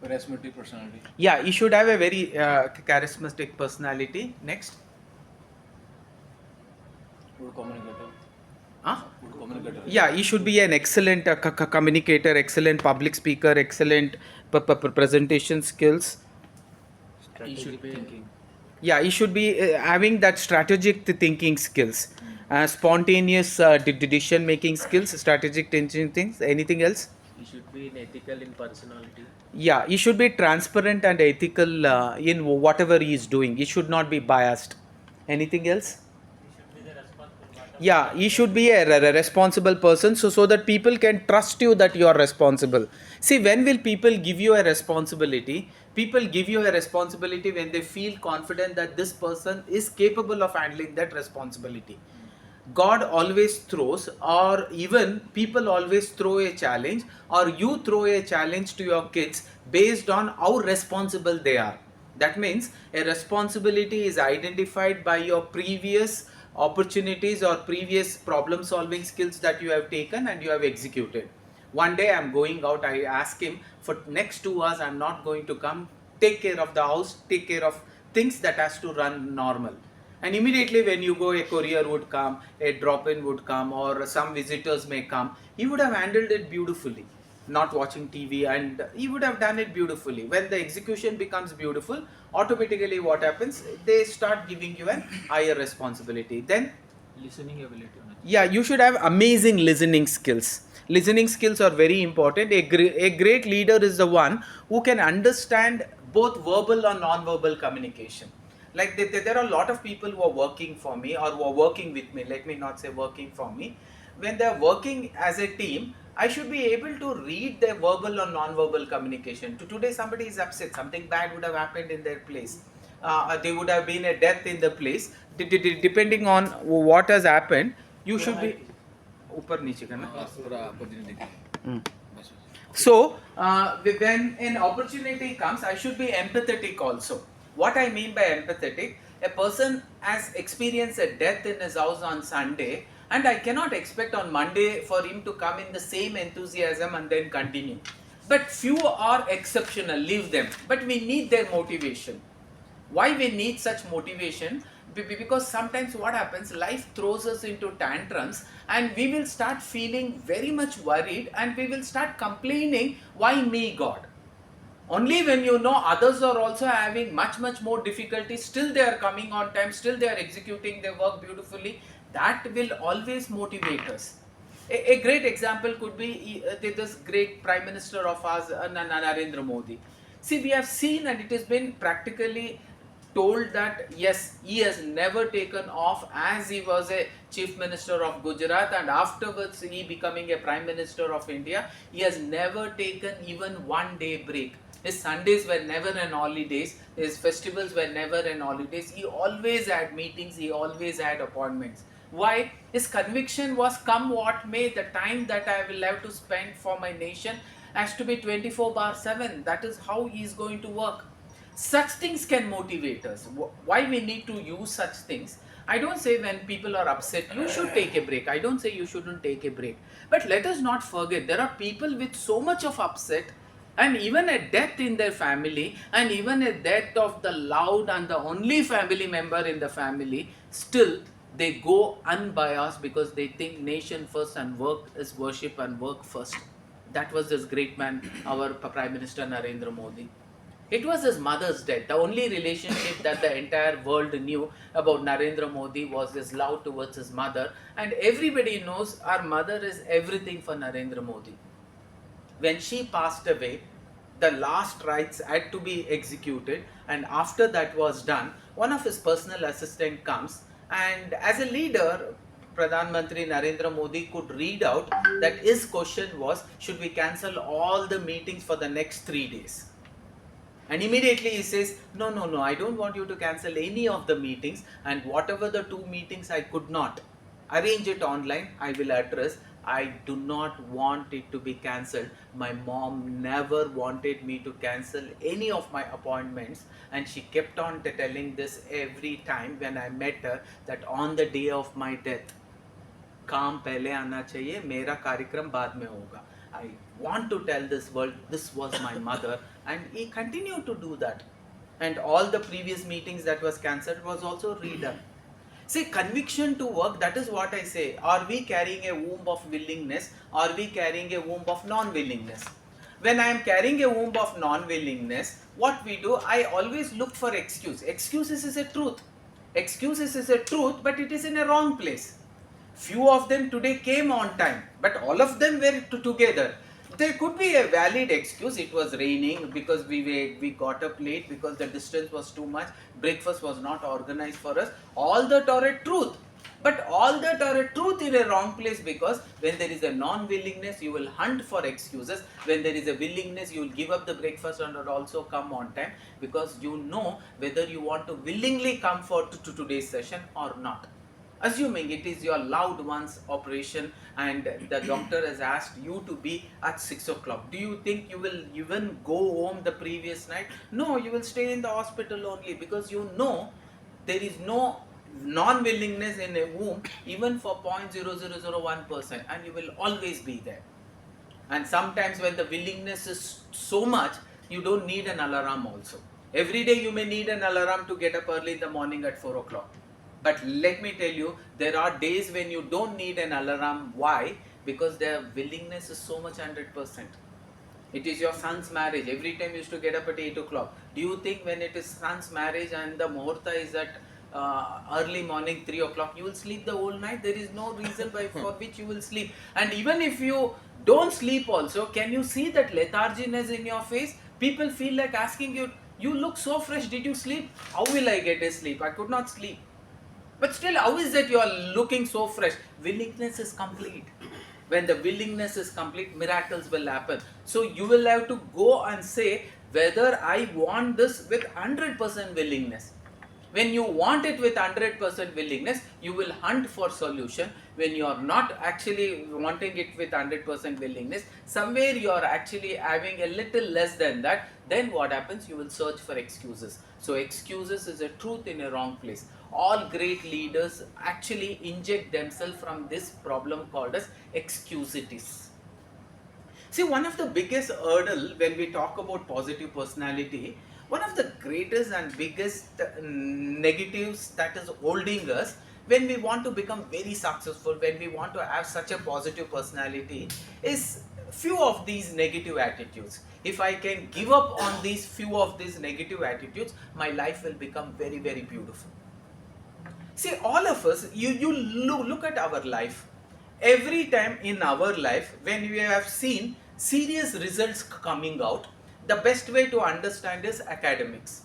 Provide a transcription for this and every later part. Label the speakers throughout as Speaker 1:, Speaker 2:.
Speaker 1: Charismatic personality.
Speaker 2: Yeah, he should have a very charismatic personality. Next.
Speaker 1: Good communicator.
Speaker 2: Huh?
Speaker 1: Good communicator.
Speaker 2: Yeah, he should be an excellent communicator, excellent public speaker, excellent presentation skills.
Speaker 1: Strategic thinking.
Speaker 2: Yeah, he should be having that strategic thinking skills, spontaneous decision making skills, strategic thinking things. Anything else?
Speaker 3: He should be an ethical in personality.
Speaker 2: Yeah, he should be transparent and ethical in whatever he is doing. He should not be biased. Anything else? Yeah, he should be a responsible person, so that people can trust you that you are responsible. See, when will people give you a responsibility? People give you a responsibility when they feel confident that this person is capable of handling that responsibility. God always throws, or even people always throw a challenge, or you throw a challenge to your kids based on how responsible they are. That means a responsibility is identified by your previous opportunities or previous problem solving skills that you have taken and you have executed. One day I'm going out, I ask him, for next 2 hours I'm not going to come, take care of the house, take care of things that has to run normal. And immediately when you go, a courier would come, a drop-in would come, or some visitors may come. He would have handled it beautifully, not watching TV, and he would have done it beautifully. When the execution becomes beautiful, automatically what happens? They start giving you an higher responsibility. Then,
Speaker 3: Listening ability.
Speaker 2: yeah, you should have amazing listening skills. Listening skills are very important. A great leader is the one who can understand both verbal and non-verbal communication. Like there are a lot of people who are working for me or who are working with me. Let me not say working for me. When they are working as a team, I should be able to read their verbal or non-verbal communication. Today somebody is upset, something bad would have happened in their place. There would have been a death in the place. Depending on what has happened, you should be ऊपर नीचे करना.
Speaker 1: पूरा opportunity.
Speaker 2: So, when an opportunity comes, I should be empathetic also. What I mean by empathetic, a person has experienced a death in his house on Sunday, and I cannot expect on Monday for him to come in the same enthusiasm and then continue. But few are exceptional, leave them. But we need their motivation. Why we need such motivation? Because sometimes what happens, life throws us into tantrums and we will start feeling very much worried and we will start complaining, why me, God? Only when you know others are also having much more difficulty, still they are coming on time, still they are executing their work beautifully, that will always motivate us. A great example could be this great Prime Minister of ours, Narendra Modi. See, we have seen, and it has been practically told that yes, he has never taken off as he was a chief minister of Gujarat, and afterwards he becoming a prime minister of India, he has never taken even one day break. His Sundays were never an holidays, his festivals were never an holidays. He always had meetings, he always had appointments. Why? His conviction was, come what may, the time that I will have to spend for my nation has to be 24/7. That is how he is going to work. Such things can motivate us. Why we need to use such things? I don't say when people are upset, you should take a break. I don't say you shouldn't take a break. But let us not forget, there are people with so much of upset and even a death in their family and even a death of the loved and the only family member in the family, still they go unbiased because they think nation first and work is worship and work first. That was this great man, our Prime Minister Narendra Modi. It was his mother's death. The only relationship that the entire world knew about Narendra Modi was his love towards his mother. And everybody knows our mother is everything for Narendra Modi. When she passed away, the last rites had to be executed, and after that was done, one of his personal assistant comes, and as a leader, Pradhan Mantri Narendra Modi could read out that his question was, should we cancel all the meetings for the next 3 days? And immediately he says, no, I don't want you to cancel any of the meetings, and whatever the 2 meetings I could not arrange it online, I will address. I do not want it to be cancelled. My mom never wanted me to cancel any of my appointments, and she kept on telling this every time when I met her, that on the day of my death, काम पहले आना चाहिए, मेरा कार्यक्रम बाद में होगा. want to tell this world, this was my mother, and he continued to do that. And all the previous meetings that was cancelled was also redone. See, conviction to work, that is what I say. Are we carrying a womb of willingness? Are we carrying a womb of non-willingness? When I am carrying a womb of non-willingness, what we do, I always look for excuse. Excuses is a truth. Excuses is a truth, but it is in a wrong place. Few of them today came on time, but all of them were together. There could be a valid excuse. It was raining, because we got up late, because the distance was too much, breakfast was not organized for us. All that are a truth, but all that are a truth in a wrong place, because when there is a non-willingness, you will hunt for excuses. When there is a willingness, you will give up the breakfast and will also come on time, because you know whether you want to willingly come for to today's session or not. Assuming it is your loved one's operation and the doctor has asked you to be at 6 o'clock, do you think you will even go home the previous night? No, you will stay in the hospital only, because you know there is no non-willingness in a womb even for 0.0001%, and you will always be there. And sometimes when the willingness is so much, you don't need an alarm also. Every day you may need an alarm to get up early in the morning at 4 o'clock. But let me tell you, there are days when you don't need an alarm. Why? Because their willingness is so much 100%. It is your son's marriage. Every time you used to get up at 8 o'clock. Do you think when it is son's marriage and the muhurta is at early morning 3 o'clock, you will sleep the whole night? There is no reason for which you will sleep. And even if you don't sleep also, can you see that letharginess in your face? People feel like asking you, you look so fresh, did you sleep? How will I get a sleep? I could not sleep. But still, how is that you are looking so fresh? Willingness is complete. When the willingness is complete, miracles will happen. So you will have to go and say whether I want this with 100% willingness. When you want it with 100% willingness, you will hunt for solution. When you are not actually wanting it with 100% willingness, somewhere you are actually having a little less than that, then what happens? You will search for excuses. So excuses is a truth in a wrong place. All great leaders actually inject themselves from this problem called as excusitis. See, one of the biggest hurdle when we talk about positive personality, one of the greatest and biggest negatives that is holding us when we want to become very successful, when we want to have such a positive personality, is few of these negative attitudes. If I can give up on these few of these negative attitudes, my life will become very, very beautiful. See, all of us, you look at our life. Every time in our life, when we have seen serious results coming out, the best way to understand is academics.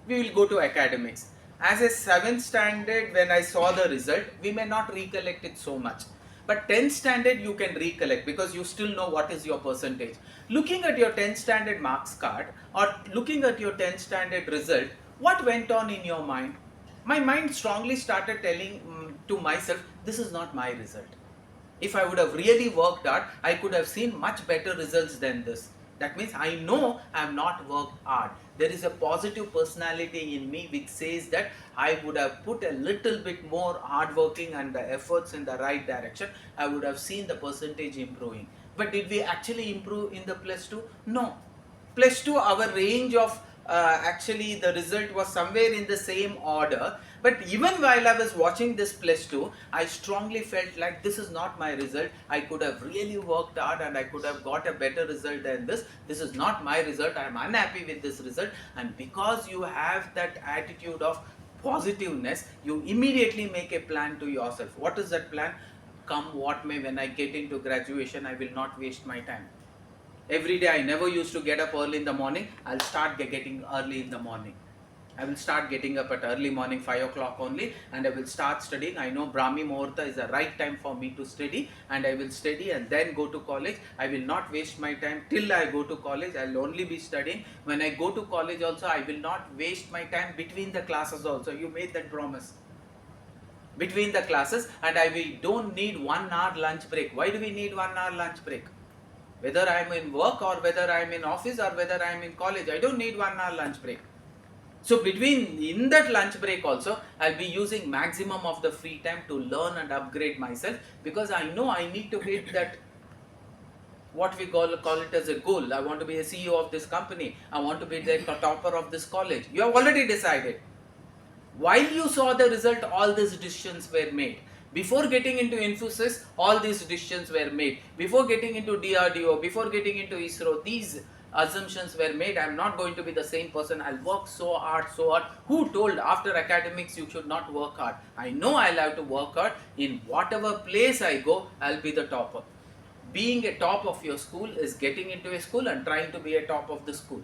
Speaker 2: We will go to academics. As a 7th standard, when I saw the result, we may not recollect it so much. But 10th standard, you can recollect, because you still know what is your percentage. Looking at your 10th standard marks card or looking at your 10th standard result, what went on in your mind? My mind strongly started telling to myself, this is not my result. If I would have really worked hard, I could have seen much better results than this. That means I know I have not worked hard. There is a positive personality in me which says that I would have put a little bit more hard working and the efforts in the right direction. I would have seen the percentage improving. But did we actually improve in the plus 2? No. Plus 2, our range of actually the result was somewhere in the same order. But even while I was watching this plus 2, I strongly felt like this is not my result. I could have really worked hard and I could have got a better result than this. This is not my result. I am unhappy with this result. And because you have that attitude of positiveness, you immediately make a plan to yourself. What is that plan? Come what may, when I get into graduation, I will not waste my time. Every day I never used to get up early in the morning. I'll start getting early in the morning. I will start getting up at early morning 5 o'clock only, and I will start studying. I know Brahmi Muhurta is the right time for me to study, and I will study and then go to college. I will not waste my time till I go to college. I will only be studying. When I go to college also, I will not waste my time between the classes also. You made that promise. Between the classes, and we don't need 1 hour lunch break. Why do we need 1 hour lunch break? Whether I am in work or whether I am in office or whether I am in college, I don't need 1 hour lunch break. So in that lunch break also, I'll be using maximum of the free time to learn and upgrade myself, because I know I need to hit that what we call it as a goal. I want to be a CEO of this company. I want to be the topper of this college. You have already decided. While you saw the result, all these decisions were made. Before getting into Infosys, all these decisions were made. Before getting into DRDO, before getting into ISRO, these assumptions were made. I am not going to be the same person. I'll work so hard, so hard. Who told after academics you should not work hard? I know I'll have to work hard. In whatever place I go, I'll be the topper. Being a top of your school is getting into a school and trying to be a top of the school.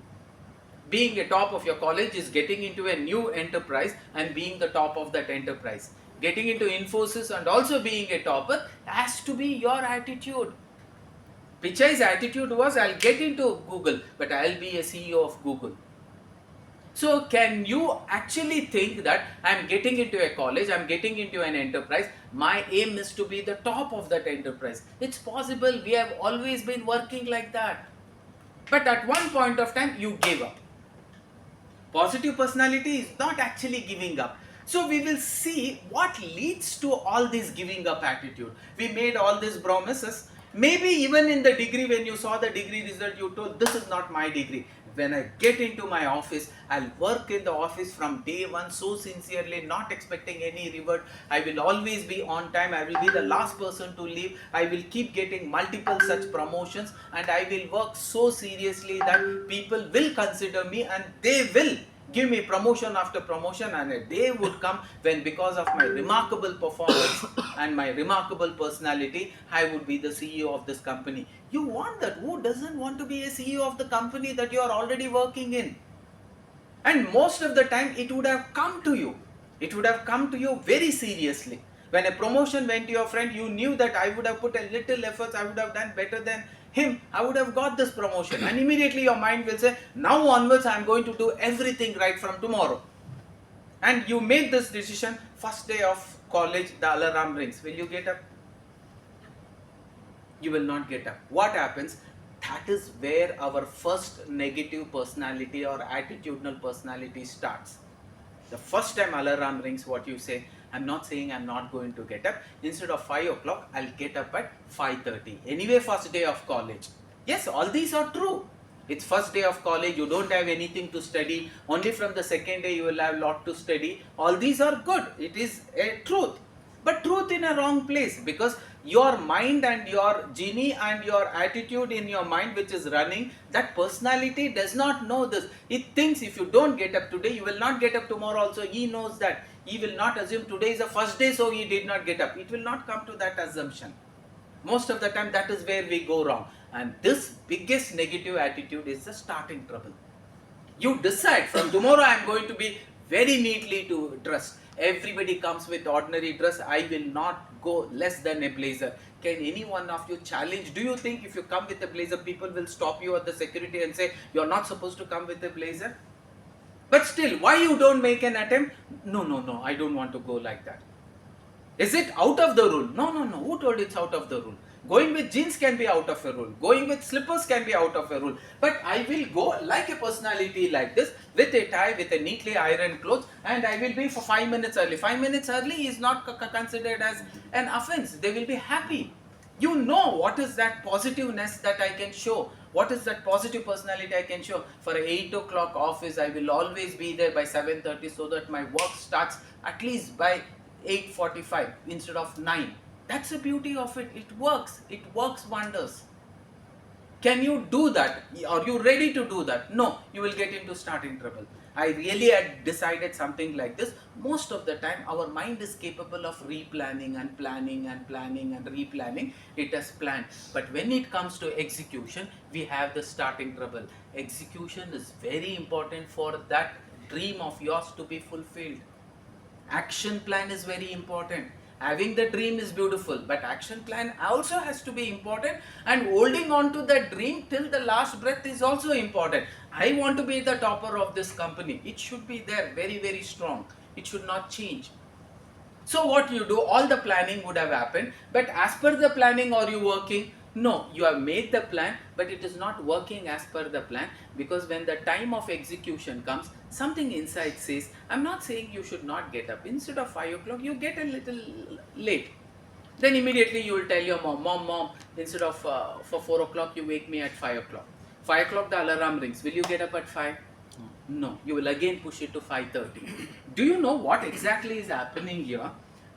Speaker 2: Being a top of your college is getting into a new enterprise and being the top of that enterprise. Getting into Infosys and also being a topper has to be your attitude. Pichai's attitude was, I'll get into Google, but I'll be a CEO of Google. So can you actually think that I'm getting into a college, I'm getting into an enterprise, my aim is to be the top of that enterprise? It's possible. We have always been working like that. But at one point of time, you gave up. Positive personality is not actually giving up. So we will see what leads to all this giving up attitude. We made all these promises. Maybe even in the degree, when you saw the degree result, you told, this is not my degree. When I get into my office, I'll work in the office from day one so sincerely, not expecting any reward. I will always be on time. I will be the last person to leave. I will keep getting multiple such promotions, and I will work so seriously that people will consider me and they will give me promotion after promotion. And a day would come when, because of my remarkable performance and my remarkable personality, I would be the CEO of this company. You want that. Who doesn't want to be a CEO of the company that you are already working in? And most of the time it would have come to you. It would have come to you very seriously. When a promotion went to your friend, you knew that I would have put a little efforts, I would have done better than him, I would have got this promotion. And immediately your mind will say, now onwards I am going to do everything right from tomorrow. And you make this decision, first day of college, the alarm rings. Will you get up? You will not get up. What happens? That is where our first negative personality or attitudinal personality starts. The first time alarm rings, what you say, I'm not saying I'm not going to get up. Instead of 5 o'clock, I'll get up at 5:30. Anyway, first day of college. Yes, all these are true. It's first day of college, you don't have anything to study. Only from the second day you will have a lot to study. All these are good. It is a truth. But truth in a wrong place, because your mind and your genie and your attitude in your mind which is running, that personality does not know this. It thinks if you don't get up today, you will not get up tomorrow also. He knows that. He will not assume today is the first day, so he did not get up. It will not come to that assumption. Most of the time that is where we go wrong. And this biggest negative attitude is the starting trouble. You decide from tomorrow I am going to be very neatly to dressed. Everybody comes with ordinary dress. I will not go less than a blazer. Can any one of you challenge? Do you think if you come with a blazer, people will stop you at the security and say, you're not supposed to come with a blazer? But still, why you don't make an attempt? No, I don't want to go like that. Is it out of the rule? No. Who told it's out of the rule? Going with jeans can be out of a rule. Going with slippers can be out of a rule. But I will go like a personality like this, with a tie, with a neatly ironed clothes, and I will be for 5 minutes early. 5 minutes early is not considered as an offense. They will be happy. You know what is that positiveness that I can show. What is that positive personality I can show? For 8 o'clock office, I will always be there by 7:30 so that my work starts at least by 8:45 instead of 9. That's the beauty of it. It works. It works wonders. Can you do that? Are you ready to do that? No, you will get into starting trouble. I really had decided something like this. Most of the time, our mind is capable of replanning and planning and planning and replanning. It has planned. But when it comes to execution, we have the starting trouble. Execution is very important for that dream of yours to be fulfilled. Action plan is very important. Having the dream is beautiful, but action plan also has to be important, and holding on to that dream till the last breath is also important. I want to be the topper of this company. It should be there, very, very strong. It should not change. So what you do, all the planning would have happened, but as per the planning, are you working? No, you have made the plan, but it is not working as per the plan, because when the time of execution comes, something inside says, I'm not saying you should not get up. Instead of 5 o'clock, you get a little late. Then immediately you will tell your mom, instead of for 4 o'clock, you wake me at 5 o'clock. 5 o'clock the alarm rings. Will you get up at 5? No. You will again push it to 5:30. Do you know what exactly is happening here?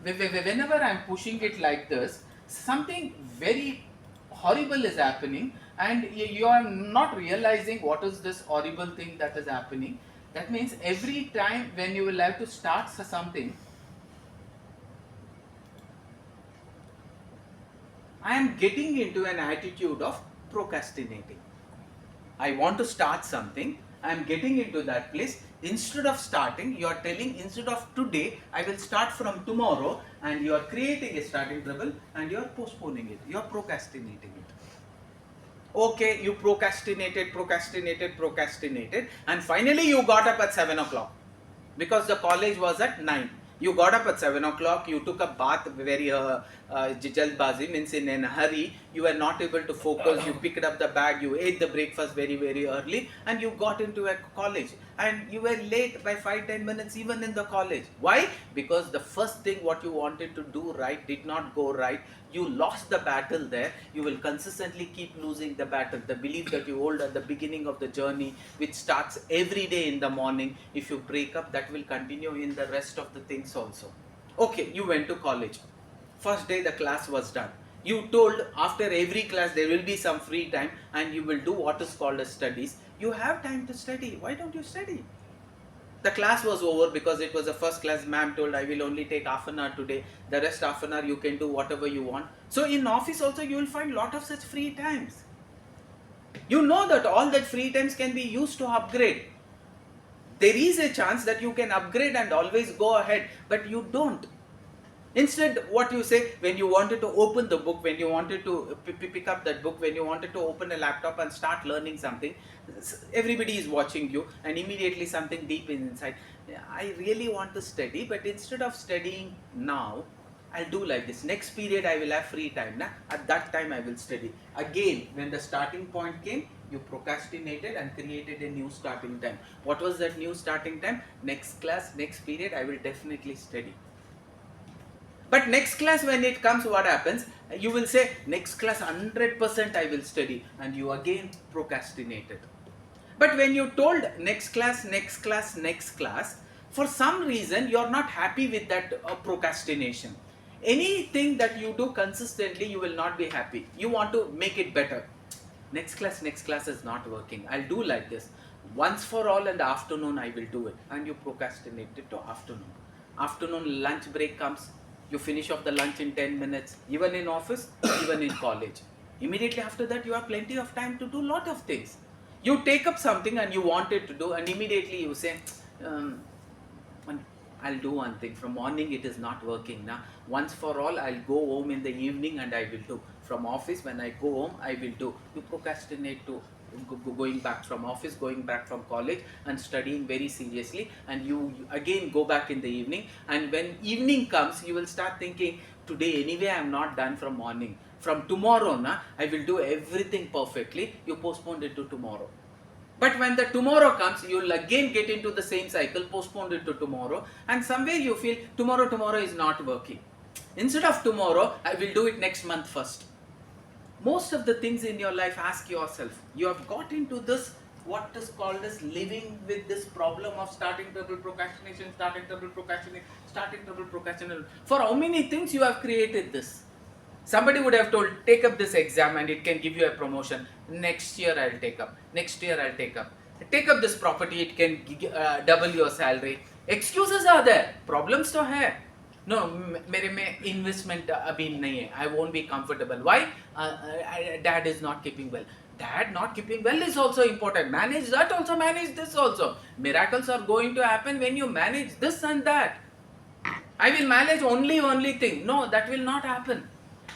Speaker 2: Whenever I am pushing it like this, something very horrible is happening, and you are not realizing what is this horrible thing that is happening. That means every time when you will have to start something, I am getting into an attitude of procrastinating. I want to start something, I am getting into that place. Instead of starting, you are telling, instead of today, I will start from tomorrow, and you are creating a starting trouble and you are postponing it. You are procrastinating it. Okay, you procrastinated, and finally you got up at 7 o'clock because the college was at 9. You got up at 7 o'clock, you took a bath very jalbazi, means in a hurry, you were not able to focus, you picked up the bag, you ate the breakfast very, very early, and you got into a college, and you were late by 5-10 minutes even in the college. Why? Because the first thing what you wanted to do right did not go right. You lost the battle there. You will consistently keep losing the battle. The belief that you hold at the beginning of the journey, which starts every day in the morning, if you break up, that will continue in the rest of the things also. Okay, you went to college. First day the class was done. You told after every class there will be some free time and you will do what is called as studies. You have time to study. Why don't you study? The class was over because it was a first class. Ma'am told I will only take half an hour today. The rest half an hour you can do whatever you want. So in office also you will find lot of such free times. You know that all that free times can be used to upgrade. There is a chance that you can upgrade and always go ahead, but you don't. Instead, what you say, when you wanted to open the book, when you wanted to pick up that book, when you wanted to open a laptop and start learning something, everybody is watching you and immediately something deep inside. I really want to study, but instead of studying now, I'll do like this. Next period, I will have free time. At that time, I will study. Again, when the starting point came, you procrastinated and created a new starting time. What was that new starting time? Next class, next period, I will definitely study. But next class when it comes, what happens? You will say, next class 100% I will study, and you again procrastinated. But when you told next class, for some reason you are not happy with that procrastination. Anything that you do consistently, you will not be happy. You want to make it better. Next class is not working. I'll do like this. Once for all in the afternoon I will do it. And you procrastinate it to afternoon. Afternoon lunch break comes. You finish off the lunch in 10 minutes, even in office, even in college. Immediately after that, you have plenty of time to do lot of things. You take up something and you want it to do, and immediately you say, I'll do one thing. From morning it is not working. Now, once for all, I'll go home in the evening and I will do. From office, when I go home, I will do. You procrastinate to going back from office, going back from college and studying very seriously, and you again go back in the evening, and when evening comes you will start thinking, today anyway I am not done from morning, from tomorrow I will do everything perfectly. You postponed it to tomorrow. But when the tomorrow comes, you will again get into the same cycle, postpone it to tomorrow, and somewhere you feel tomorrow is not working. Instead of tomorrow, I will do it next month first. Most of the things in your life, ask yourself, you have got into this, what is called as living with this problem of starting trouble, procrastination. For how many things you have created this? Somebody would have told, take up this exam and it can give you a promotion. Next year I'll take up. Take up this property, it can double your salary. Excuses are there, problems to have. No, मेरे में investment अभी नहीं है. I won't be comfortable. Why? Dad is not keeping well. Dad not keeping well is also important. Manage that also, manage this also. Miracles are going to happen when you manage this and that. I will manage only thing. No, that will not happen.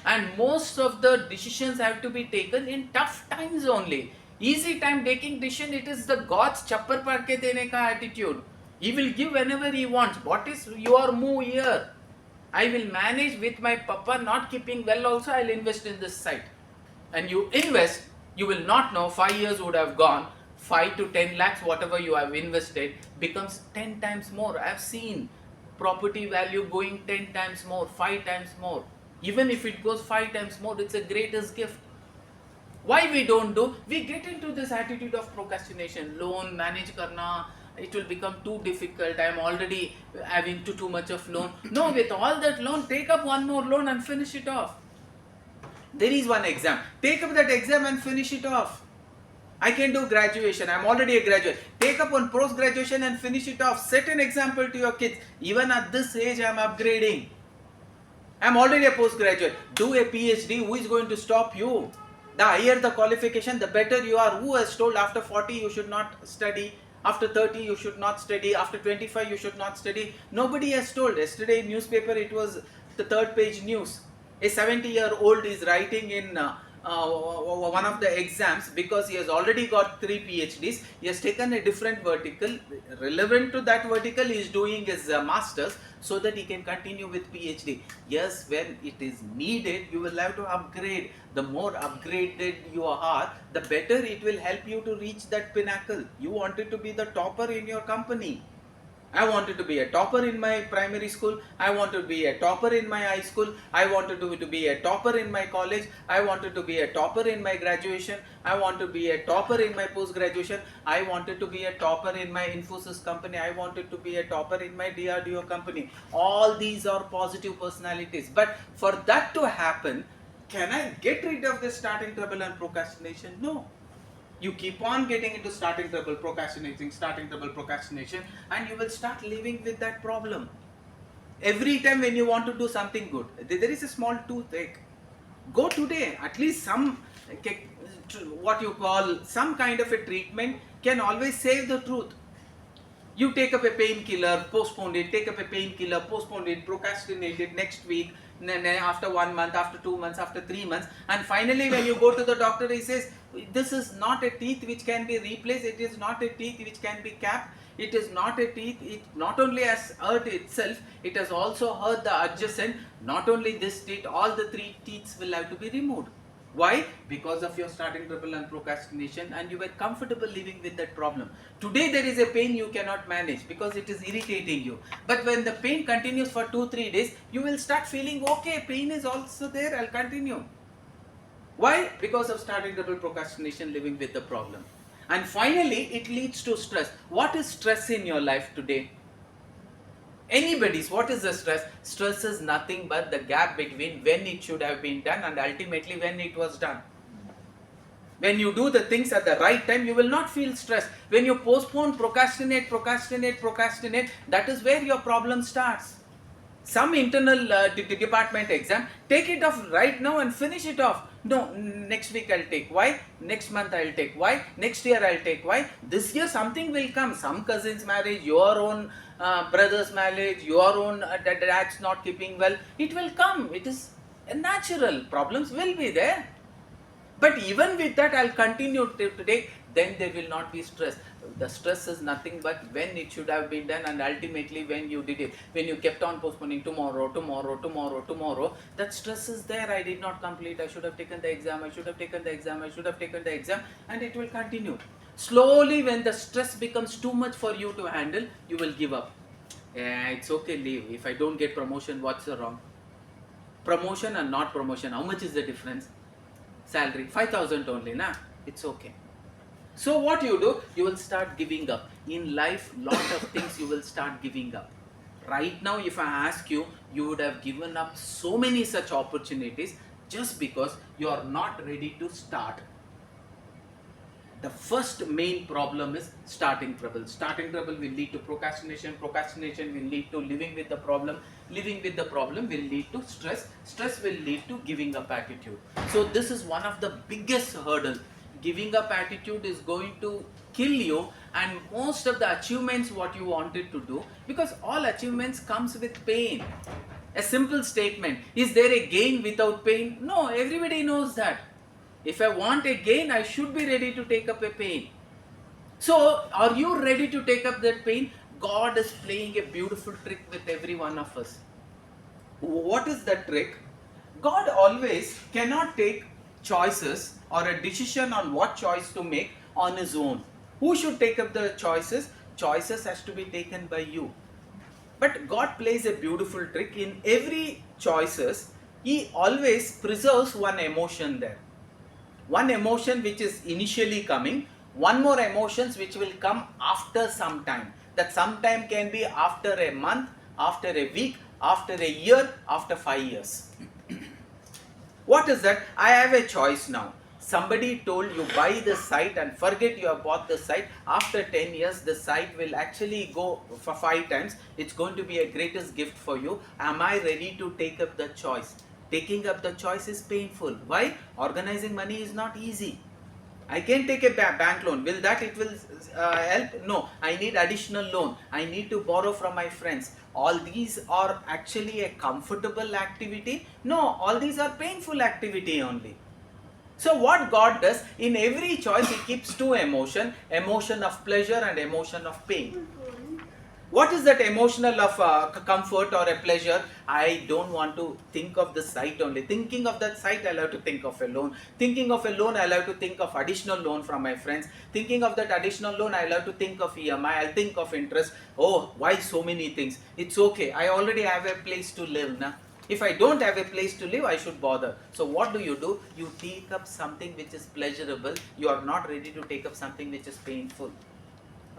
Speaker 2: And most of the decisions have to be taken in tough times only. Easy time taking decision, it is the God's chappar par ke dene ka attitude. He will give whenever he wants. What is your move here? I will manage with my papa not keeping well also, I will invest in this site. And you invest, you will not know, 5 years would have gone, 5 to 10 lakhs whatever you have invested becomes 10 times more. I have seen property value going 10 times more, 5 times more. Even if it goes 5 times more, it's the greatest gift. Why we don't do? We get into this attitude of procrastination. Loan, manage karna, it will become too difficult. I am already having too much of loan. No, with all that loan, take up one more loan and finish it off. There is one exam. Take up that exam and finish it off. I can do graduation. I'm already a graduate. Take up one post-graduation and finish it off. Set an example to your kids. Even at this age, I'm upgrading. I'm already a postgraduate. Do a PhD. Who is going to stop you? The higher the qualification, the better you are. Who has told after 40 you should not study? After 30 you should not study. After 25 you should not study. Nobody has told. Yesterday in newspaper it was the third page news. A 70-year-old is writing in one of the exams because he has already got 3 PhDs. He has taken a different vertical. Relevant to that vertical, he is doing his masters so that he can continue with PhD. Yes, when it is needed, you will have to upgrade. The more upgraded you are, the better it will help you to reach that pinnacle. You wanted to be the topper in your company. I wanted to be a topper in my primary school. I wanted to be a topper in my high school. I wanted to be a topper in my college. I wanted to be a topper in my graduation. I want to be a topper in my post-graduation. I wanted to be a topper in my Infosys company. I wanted to be a topper in my DRDO company. All these are positive personalities. But for that to happen, can I get rid of this starting trouble and procrastination? No. You keep on getting into starting trouble, procrastinating, and you will start living with that problem. Every time when you want to do something good, there is a small toothache. Go today, at least some, what you call, some kind of a treatment can always save the truth. You take up a painkiller, postpone it, take up a painkiller, postpone it, procrastinate it next week, after 1 month, after 2 months, after 3 months, and finally when you go to the doctor, he says, this is not a teeth which can be replaced, it is not a teeth which can be capped, it is not a teeth, it not only has hurt itself, it has also hurt the adjacent, not only this teeth, all the 3 teeth will have to be removed. Why? Because of your starting trouble and procrastination, and you were comfortable living with that problem. Today there is a pain you cannot manage because it is irritating you. But when the pain continues for 2-3 days, you will start feeling, okay, pain is also there, I'll continue. Why? Because of starting trouble, procrastination, living with the problem. And finally, it leads to stress. What is stress in your life today? Anybody's. What is the stress? Stress is nothing but the gap between when it should have been done and ultimately when it was done. When you do the things at the right time, you will not feel stress. When you postpone, procrastinate, that is where your problem starts. Some internal department exam, take it off right now and finish it off. No, next week I'll take. Why? Next month I'll take. Why? Next year I'll take. Why? This year something will come. Some cousin's marriage, your own brother's marriage, your own dad's not keeping well. It will come. It is natural. Problems will be there. But even with that, I'll continue today. Then there will not be stress. The stress is nothing but when it should have been done and ultimately when you did it. When you kept on postponing tomorrow, that stress is there. I did not complete. I should have taken the exam. And it will continue. Slowly, when the stress becomes too much for you to handle, you will give up. Yeah, it's okay, leave. If I don't get promotion, what's the wrong? Promotion and not promotion, how much is the difference? Salary, 5,000 only, nah? It's okay. So what you do, you will start giving up. In life, lot of things you will start giving up. Right now, if I ask you, you would have given up so many such opportunities just because you are not ready to start. The first main problem is starting trouble. Starting trouble will lead to procrastination. Procrastination will lead to living with the problem. Living with the problem will lead to stress. Stress will lead to giving up attitude. So this is one of the biggest hurdles. Giving up attitude is going to kill you, and most of the achievements what you wanted to do, because all achievements comes with pain. A simple statement, is there a gain without pain? No, everybody knows that. If I want a gain, I should be ready to take up a pain. So, are you ready to take up that pain? God is playing a beautiful trick with every one of us. What is that trick? God always cannot take choices or a decision on what choice to make on his own. Who should take up the choices? Choices has to be taken by you. But God plays a beautiful trick. In every choices, he always preserves one emotion there. One emotion which is initially coming, one more emotions which will come after some time. That sometime can be after a month, after a week, after a year, after 5 years. What is that? I have a choice now. Somebody told you buy the site and forget you have bought the site. After 10 years, the site will actually go for 5 times. It's going to be a greatest gift for you. Am I ready to take up the choice? Taking up the choice is painful. Why? Organizing money is not easy. I can take a bank loan. Will that it will help? No. I need additional loan. I need to borrow from my friends. All these are actually a comfortable activity. No, all these are painful activity only. So what God does, in every choice He keeps two emotion of pleasure and emotion of pain. What is that emotional of comfort or a pleasure? I don't want to think of the site only. Thinking of that site, I'll have to think of a loan. Thinking of a loan, I'll have to think of additional loan from my friends. Thinking of that additional loan, I'll have to think of EMI, I'll think of interest. Oh, why so many things? It's okay. I already have a place to live now. If I don't have a place to live, I should bother. So what do? You take up something which is pleasurable. You are not ready to take up something which is painful.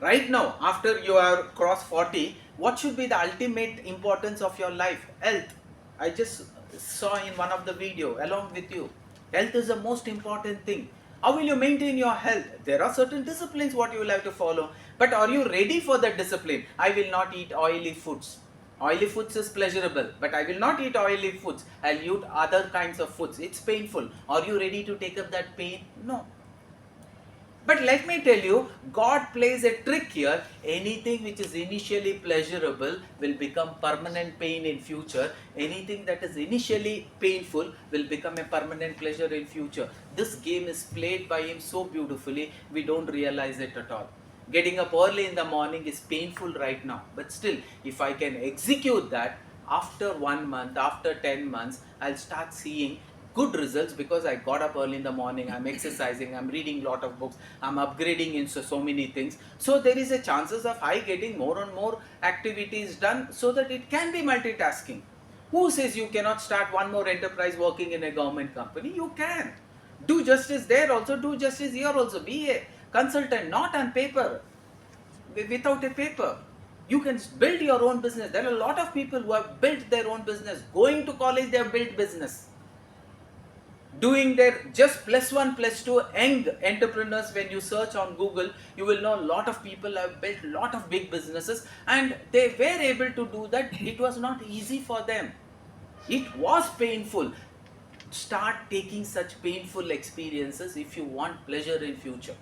Speaker 2: Right now, after you are crossed 40, what should be the ultimate importance of your life? Health. I just saw in one of the video along with you. Health is the most important thing. How will you maintain your health? There are certain disciplines what you will have to follow. But are you ready for that discipline? I will not eat oily foods. Oily foods is pleasurable, but I will not eat oily foods. I'll eat other kinds of foods. It's painful. Are you ready to take up that pain? No. But let me tell you, God plays a trick here. Anything which is initially pleasurable will become permanent pain in future. Anything that is initially painful will become a permanent pleasure in future. This game is played by Him so beautifully, we don't realize it at all. Getting up early in the morning is painful right now. But still, if I can execute that, after 1 month, after 10 months, I'll start seeing good results because I got up early in the morning, I'm exercising, I'm reading lot of books, I'm upgrading in so many things. So there is a chances of I getting more and more activities done so that it can be multitasking. Who says you cannot start one more enterprise working in a government company? You can. Do justice there also, do justice here also. Be a consultant, not on paper, without a paper. You can build your own business. There are a lot of people who have built their own business. Going to college, they have built business. Doing their just +1, +2 young entrepreneurs, when you search on Google, you will know a lot of people have built a lot of big businesses and they were able to do that. It was not easy for them. It was painful. Start taking such painful experiences if you want pleasure in future.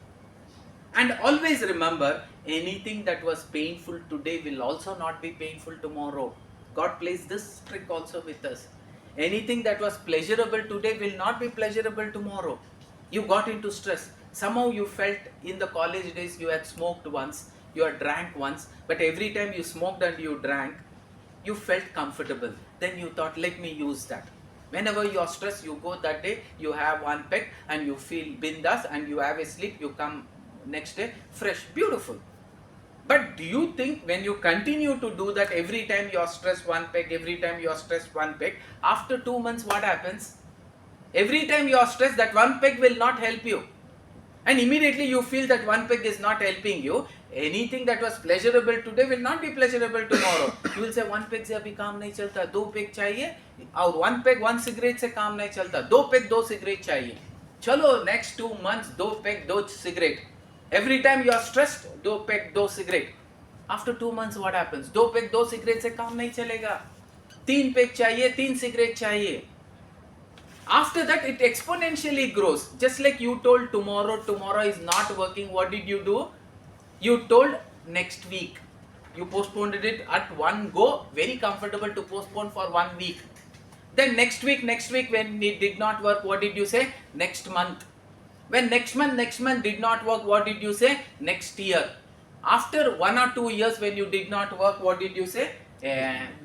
Speaker 2: And always remember, anything that was painful today will also not be painful tomorrow. God plays this trick also with us. Anything that was pleasurable today will not be pleasurable tomorrow. You got into stress. Somehow you felt in the college days you had smoked once, you had drank once, but every time you smoked and you drank, you felt comfortable. Then you thought, let me use that. Whenever you are stressed, you go that day, you have one peg and you feel bindas and you have a sleep, you come next day fresh, beautiful. But do you think when you continue to do that every time you are stressed one peg, every time you are stressed one peg, after 2 months what happens? Every time you are stressed, that one peg will not help you. And immediately you feel that one peg is not helping you. Anything that was pleasurable today will not be pleasurable tomorrow. You will say one peg से अभी काम नहीं चलता, 2 peg चाहिए, और one peg 1 cigarette से काम नहीं चलता, 2 peg 2 cigarette चाहिए. चलो next 2 months 2 peg 2 cigarette. Every time you are stressed, 2 peg 2 cigarette. After 2 months what happens? 2 peg 2 cigarette से काम नहीं चलेगा. 3 peg चाहिए, 3 cigarette चाहिए. After that it exponentially grows. Just like you told tomorrow is not working, what did you do? You told next week. You postponed it at one go, very comfortable to postpone for 1 week. Then next week when it did not work, what did you say? Next month. When next month did not work, what did you say? Next year. After 1 or 2 years when you did not work, what did you say?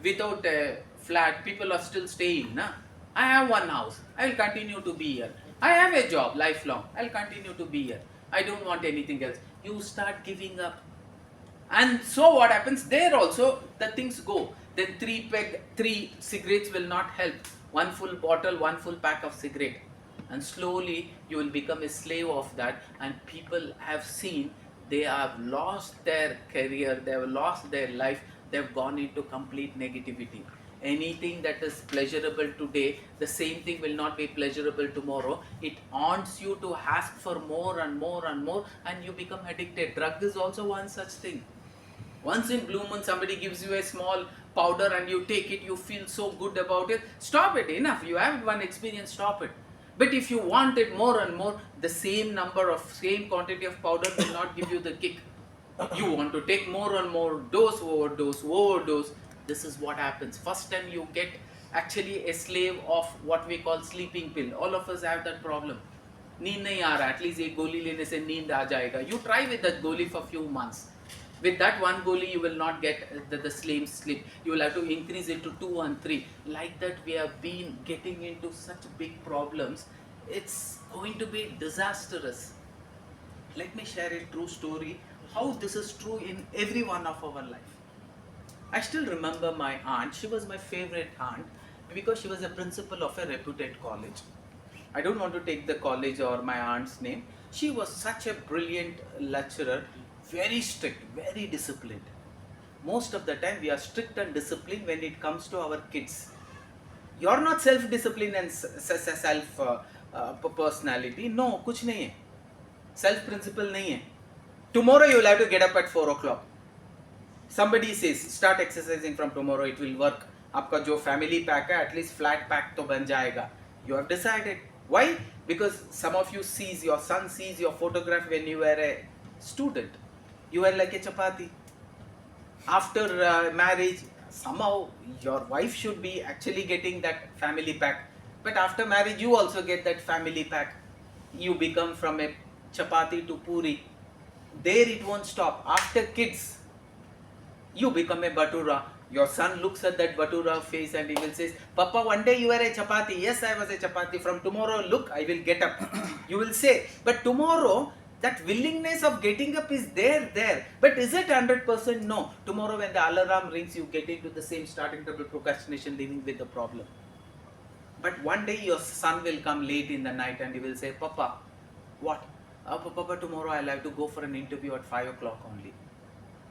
Speaker 2: Without a flat, people are still staying. Na? I have one house, I will continue to be here. I have a job lifelong, I will continue to be here. I don't want anything else. You start giving up. And so what happens? There also the things go. Then 3 cigarettes will not help. one full bottle, one full pack of cigarette, and slowly you will become a slave of that. And people have seen they have lost their career, they have lost their life, they have gone into complete negativity. Anything that is pleasurable today, the same thing will not be pleasurable tomorrow. It haunts you to ask for more and more and more, and you become addicted. Drug is also one such thing. Once in blue moon somebody gives you a small powder and you take it, you feel so good about it. Stop it, enough. You have one experience, stop it. But if you want it more and more, the same quantity of powder will not give you the kick. You want to take more and more, overdose. This is what happens. First time you get actually a slave of what we call sleeping pill. All of us have that problem. नींद नहीं आ रहा, at least एक गोली लेने से नींद आ जाएगा. You try with that गोली for few months. With that one goli, you will not get the same sleep. You will have to increase it to 2 and 3. Like that, we have been getting into such big problems. It's going to be disastrous. Let me share a true story, how this is true in every one of our life. I still remember my aunt. She was my favorite aunt because she was a principal of a reputed college. I don't want to take the college or my aunt's name. She was such a brilliant lecturer. Very strict, very disciplined. Most of the time we are strict and disciplined when it comes to our kids. You are not self-disciplined and self-personality. No, kuch nahi hai. Self-principle nahi hai. Tomorrow you will have to get up at 4 o'clock. Somebody says, start exercising from tomorrow, it will work. आपका जो family pack है, at least flat pack तो बन जाएगा. You have decided. Why? Because some of you your son sees your photograph when you were a student. You were like a chapati. After marriage, somehow your wife should be actually getting that family pack. But after marriage, you also get that family pack. You become from a chapati to puri. There it won't stop. After kids, you become a batura. Your son looks at that batura face and he will say, Papa, one day you were a chapati. Yes, I was a chapati. From tomorrow, look, I will get up. You will say, but tomorrow, that willingness of getting up is there. But is it 100%? No. Tomorrow when the alarm rings, you get into the same starting trouble, procrastination, living with the problem. But one day your son will come late in the night and he will say, Papa, what? Papa, tomorrow I'll have to go for an interview at 5 o'clock only.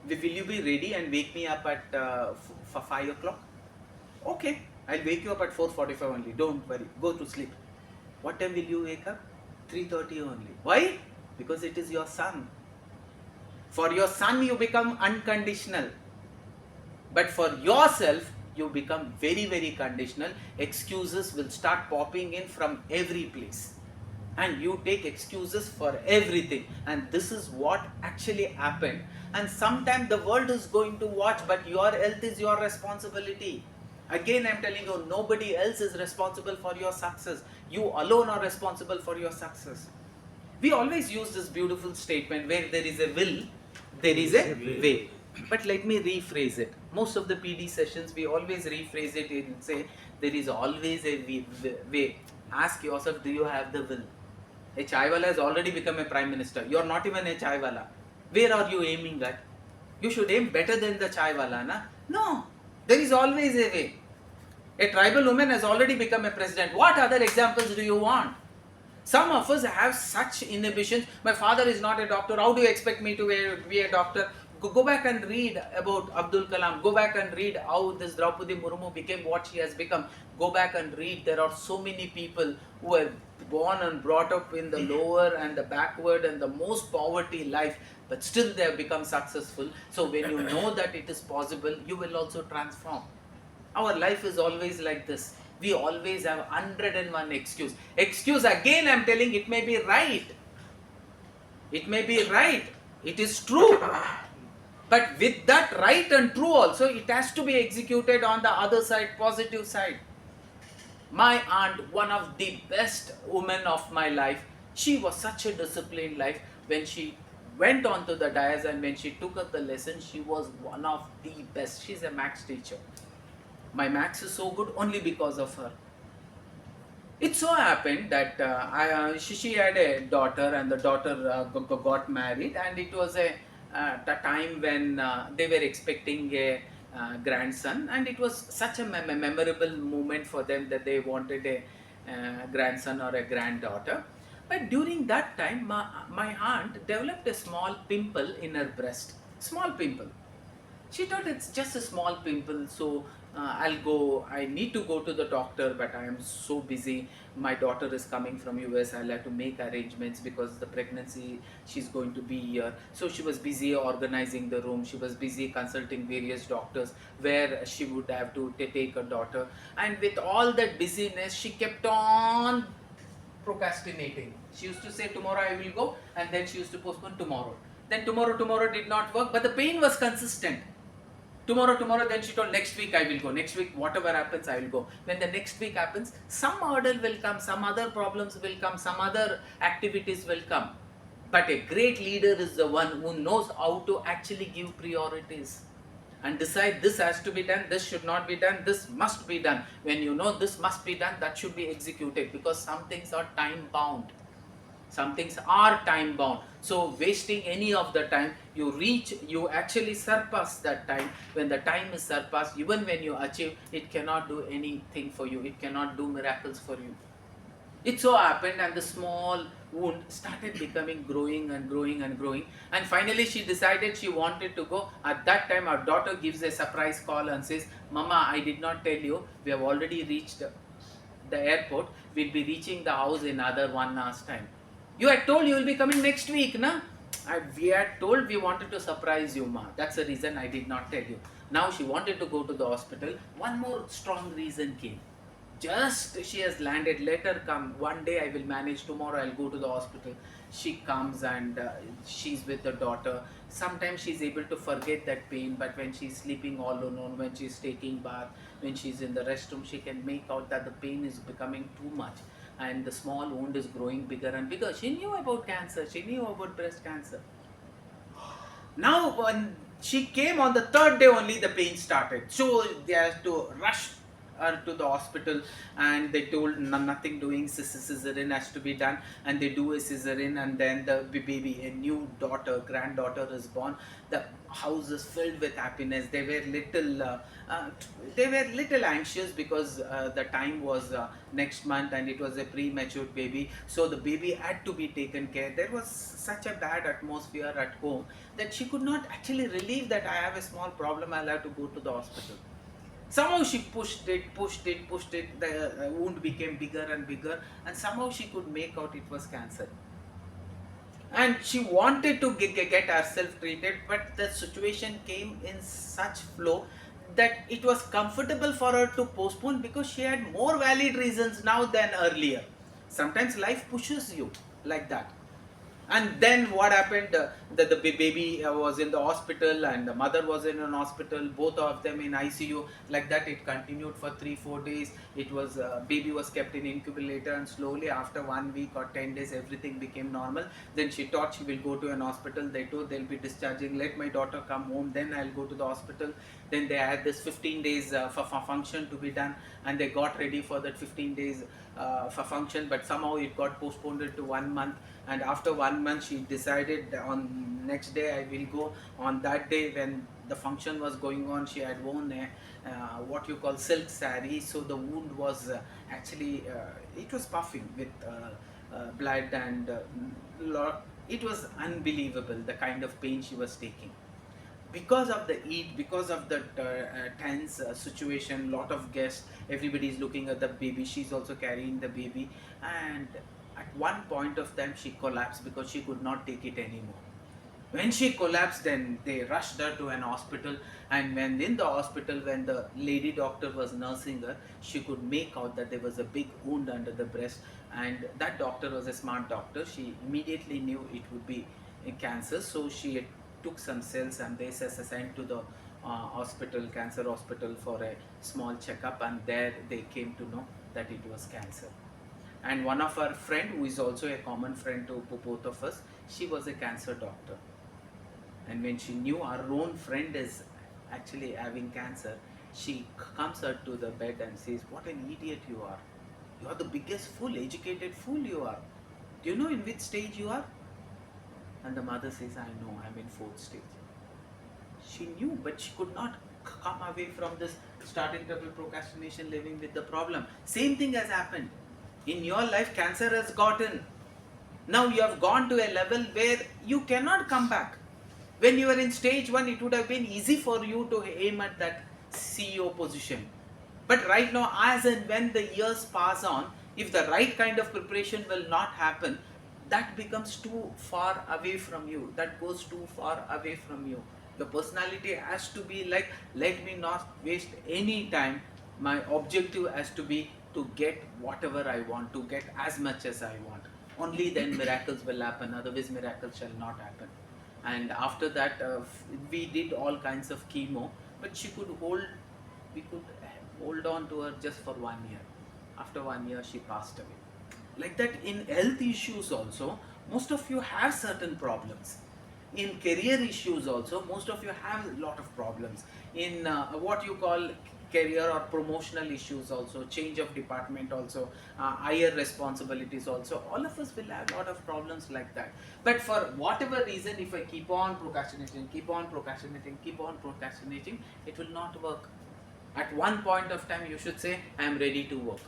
Speaker 2: Will you be ready and wake me up at for 5 o'clock? Okay, I'll wake you up at 4:45 only. Don't worry, go to sleep. What time will you wake up? 3:30 only. Why? Because it is your son. For your son you become unconditional. But for yourself you become very, very conditional. Excuses will start popping in from every place. And you take excuses for everything. And this is what actually happened. And sometimes the world is going to watch, but your health is your responsibility. Again, I'm telling you, nobody else is responsible for your success. You alone are responsible for your success. We always use this beautiful statement, where there is a will, there is a way. But let me rephrase it. Most of the PD sessions, we always rephrase it and say, there is always a way. Ask yourself, do you have the will? A chaiwala has already become a prime minister. You are not even a chaiwala. Where are you aiming at? You should aim better than the chaiwala, na? No. There is always a way. A tribal woman has already become a president. What other examples do you want? Some of us have such inhibitions. My father is not a doctor. How do you expect me to be a doctor? Go back and read about Abdul Kalam. Go back and read how this Draupadi Murmu became what she has become. Go back and read. There are so many people who are born and brought up in the lower and the backward and the most poverty life, but still they have become successful. So when you know that it is possible, you will also transform. Our life is always like this. We always have 101 excuse. Excuse, again I'm telling, it may be right. It may be right. It is true. But with that right and true also, it has to be executed on the other side, positive side. My aunt, one of the best women of my life, she was such a disciplined life. When she went on to the dais and when she took up the lesson, she was one of the best. She's a maths teacher. My maths is so good only because of her. It so happened that she had a daughter, and the daughter got married, and it was a time when they were expecting a grandson, and it was such a memorable moment for them that they wanted a grandson or a granddaughter. But during that time, my aunt developed a small pimple in her breast. Small pimple. She thought it's just a small pimple, so I need to go to the doctor, but I am so busy. My daughter is coming from US. I'll have to make arrangements because the pregnancy, she's going to be here. So she was busy organizing the room. She was busy consulting various doctors where she would have to take a daughter. And with all that busyness, she kept on procrastinating. She used to say, tomorrow I will go, and then she used to postpone tomorrow. Then tomorrow did not work, but the pain was consistent. Tomorrow, then she told, next week I will go. Next week, whatever happens, I will go. When the next week happens, some hurdle will come, some other problems will come, some other activities will come. But a great leader is the one who knows how to actually give priorities and decide this has to be done, this should not be done, this must be done. When you know this must be done, that should be executed, because some things are time bound. Some things are time bound. So wasting any of the time, you actually surpass that time. When the time is surpassed, even when you achieve, it cannot do anything for you. It cannot do miracles for you. It so happened, and the small wound started becoming growing and growing and growing. And finally she decided she wanted to go. At that time, our daughter gives a surprise call and says, Mama, I did not tell you, we have already reached the airport. We'll be reaching the house in another 1 hour's time. You had told you will be coming next week, na? We had told we wanted to surprise you, ma. That's the reason I did not tell you. Now she wanted to go to the hospital. One more strong reason came. Just she has landed, let her come. One day I will manage, tomorrow I'll go to the hospital. She comes and she's with the daughter. Sometimes she's able to forget that pain, but when she's sleeping all alone, when she's taking bath, when she's in the restroom, she can make out that the pain is becoming too much. And the small wound is growing bigger and bigger. She knew about cancer. She knew about breast cancer. Now, when she came on the third day only, the pain started. So they had to rush her to the hospital, and they told nothing doing, cesarean has to be done, and they do a cesarean, and then the baby, a new daughter, granddaughter is born. The house is filled with happiness. They were little anxious because the time was next month, and it was a premature baby, so the baby had to be taken care. There was such a bad atmosphere at home that she could not actually relieve that I have a small problem, I'll have to go to the hospital. Somehow she pushed it. The wound became bigger and bigger, and somehow she could make out it was cancer. And she wanted to get herself treated, but the situation came in such flow that it was comfortable for her to postpone, because she had more valid reasons now than earlier. Sometimes life pushes you like that. And then what happened, the baby was in the hospital, and the mother was in an hospital, both of them in ICU. Like that it continued for 3-4 days. It was baby was kept in incubator, and slowly after 1 week or 10 days everything became normal. Then she thought she will go to an hospital. They told they'll be discharging, let my daughter come home, then I'll go to the hospital. Then they had this 15 days for function to be done, and they got ready for that 15 days for function, but somehow it got postponed to 1 month. And after 1 month she decided on next day I will go. On that day when the function was going on, she had worn a what you call silk saree, so the wound was actually it was puffing with blood, and it was unbelievable the kind of pain she was taking. Because of the heat, because of the tense situation, lot of guests, everybody is looking at the baby, she's also carrying the baby, and at one point of time she collapsed because she could not take it anymore. When she collapsed, then they rushed her to an hospital, and when in the hospital, when the lady doctor was nursing her, she could make out that there was a big wound under the breast, and that doctor was a smart doctor. She immediately knew it would be a cancer, so she took some cells, and they sent to the hospital, cancer hospital, for a small checkup, and there they came to know that it was cancer. And one of our friend, who is also a common friend to both of us, she was a cancer doctor. And when she knew our own friend is actually having cancer, she comes her to the bed and says, what an idiot you are. You are the biggest fool, educated fool you are. Do you know in which stage you are? And the mother says, I know, I'm in 4th stage. She knew, but she could not come away from this starting trouble, procrastination, living with the problem. Same thing has happened. In your life, cancer has gotten. Now you have gone to a level where you cannot come back. When you were in stage 1, it would have been easy for you to aim at that CEO position. But right now, as and when the years pass on, if the right kind of preparation will not happen, that becomes too far away from you. That goes too far away from you. Your personality has to be like, let me not waste any time. My objective has to be to get whatever I want, to get as much as I want. Only then miracles will happen, otherwise miracles shall not happen. And after that, we did all kinds of chemo, but we could hold on to her just for 1 year. After 1 year, she passed away. Like that, in health issues also, most of you have certain problems. In career issues also, most of you have a lot of problems. In what you call career or promotional issues also, change of department also, higher responsibilities also, all of us will have a lot of problems like that. But for whatever reason, if I keep on procrastinating, keep on procrastinating, keep on procrastinating, it will not work. At one point of time, you should say, I am ready to work.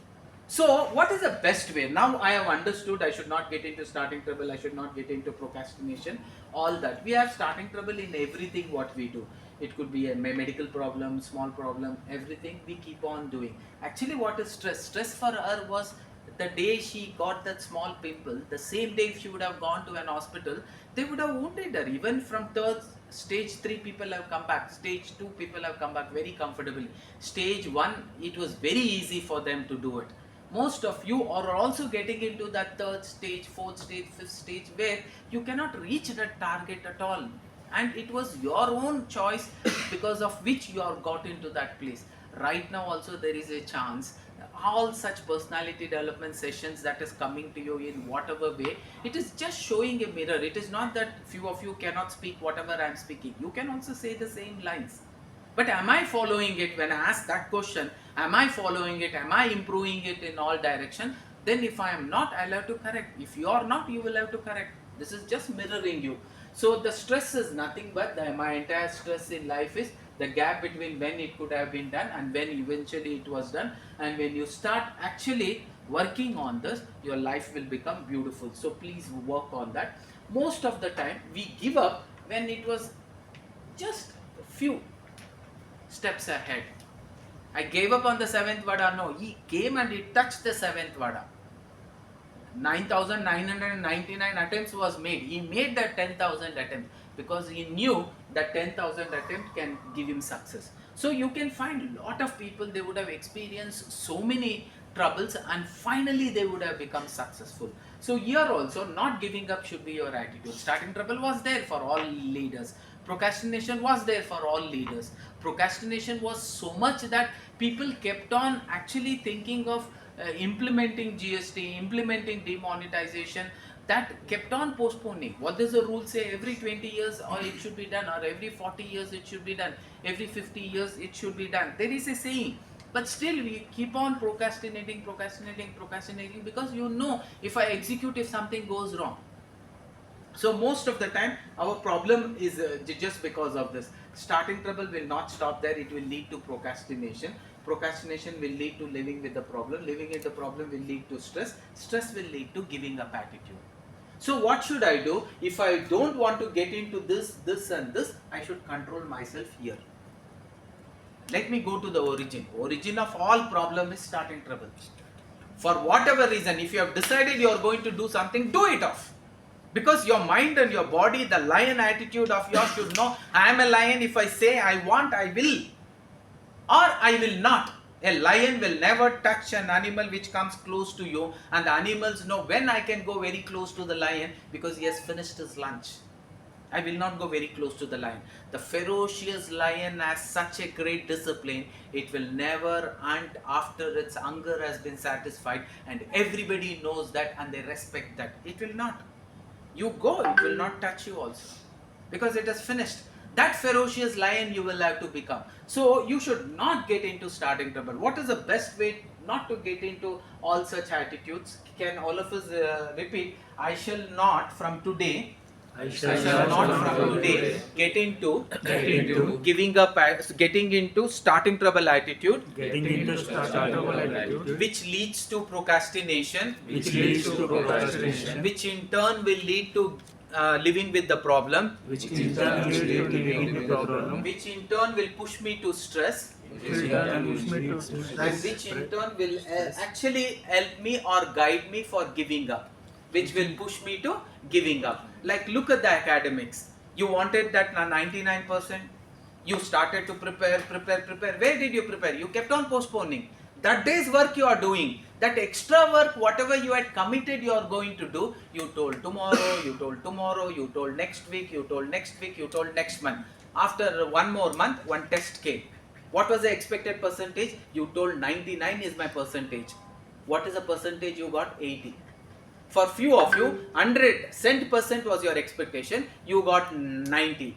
Speaker 2: So, what is the best way? Now I have understood I should not get into starting trouble, I should not get into procrastination, all that. We have starting trouble in everything what we do. It could be a medical problem, small problem, everything we keep on doing. Actually, what is stress? Stress for her was the day she got that small pimple, the same day if she would have gone to an hospital, they would have wounded her. Even from stage 3 people have come back, stage 2 people have come back very comfortably. Stage 1, it was very easy for them to do it. Most of you are also getting into that 3rd stage, 4th stage, 5th stage where you cannot reach that target at all. And it was your own choice because of which you have got into that place. Right now also there is a chance. All such personality development sessions that is coming to you in whatever way, it is just showing a mirror. It is not that few of you cannot speak whatever I am speaking. You can also say the same lines. But am I following it? When I ask that question, am I following it? Am I improving it in all direction? Then if I am not, I'll have to correct. If you are not, you will have to correct. This is just mirroring you. So the stress is nothing but my entire stress in life is the gap between when it could have been done and when eventually it was done. And when you start actually working on this, your life will become beautiful. So please work on that. Most of the time we give up when it was just a few steps ahead. I gave up on the 7th Vada. No, he came and he touched the 7th Vada. 9,999 attempts was made. He made that 10,000 attempt because he knew that 10,000 attempt can give him success. So you can find a lot of people, they would have experienced so many troubles and finally they would have become successful. So here also, not giving up should be your attitude. Starting trouble was there for all leaders. Procrastination was there for all leaders. Procrastination was so much that people kept on actually thinking of implementing GST, implementing demonetization, that kept on postponing. What does the rule say? Every 20 years or it should be done, or every 40 years it should be done, every 50 years it should be done. There is a saying. But still we keep on procrastinating because you know, if I execute, if something goes wrong. So most of the time our problem is just because of this. Starting trouble will not stop there, it will lead to procrastination. Procrastination will lead to living with the problem. Living with the problem will lead to stress. Stress will lead to giving up attitude. So what should I do? If I don't want to get into this and this, I should control myself here. Let me go to the origin. Origin of all problem is starting trouble. For whatever reason, if you have decided you are going to do something, do it off. Because your mind and your body, the lion attitude of yours should know, I am a lion. If I say I want, I will. Or I will not. A lion will never touch an animal which comes close to you, and the animals know when I can go very close to the lion because he has finished his lunch. I will not go very close to the lion. The ferocious lion has such a great discipline, it will never hunt after its hunger has been satisfied, and everybody knows that and they respect that. It will not. You go, it will not touch you also because it has finished. That ferocious lion you will have to become. So you should not get into starting trouble. What is the best way not to get into all such attitudes? Can all of us repeat? I shall not from today
Speaker 3: I
Speaker 2: I shall not from today get into getting into starting trouble attitude,
Speaker 3: getting into startable attitude,
Speaker 2: which leads to procrastination,
Speaker 3: which leads to procrastination,
Speaker 2: which in turn will lead to living with the problem,
Speaker 3: which in turn leads to living with the problem,
Speaker 2: which in turn will push me to stress,
Speaker 3: which in turn push me to
Speaker 2: and
Speaker 3: stress,
Speaker 2: which in turn will actually help me or guide me for giving up, which will push me to giving up. Like, look at the academics. You wanted that 99%. You started to prepare. Where did you prepare? You kept on postponing. That day's work you are doing, that extra work, whatever you had committed you are going to do, you told tomorrow, you told next week, you told next month. After one more month, one test came. What was the expected percentage? You told 99 is my percentage. What is the percentage you got? 80. For few of you, 100% was your expectation, you got 90.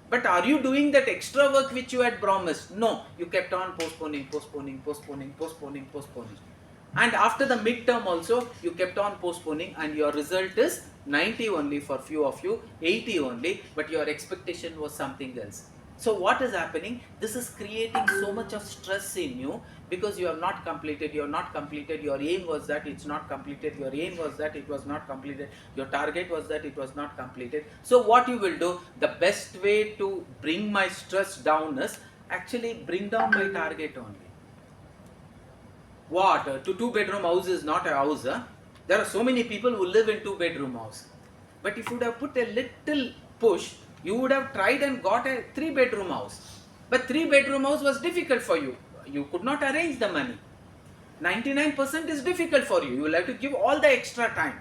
Speaker 2: But are you doing that extra work which you had promised? No, you kept on postponing. And after the midterm also, you kept on postponing, and your result is 90 only for few of you, 80 only, but your expectation was something else. So what is happening? This is creating so much of stress in you because you have not completed, your aim was that it's not completed, your aim was that it was not completed, your target was that it was not completed. So what you will do, the best way to bring my stress down is actually bring down my target only. What? To 2-bedroom house is not a house, huh? There are so many people who live in 2-bedroom house. But if you would have put a little push, you would have tried and got a 3-bedroom house. But 3-bedroom house was difficult for you. You could not arrange the money. 99% is difficult for you. You will have to give all the extra time.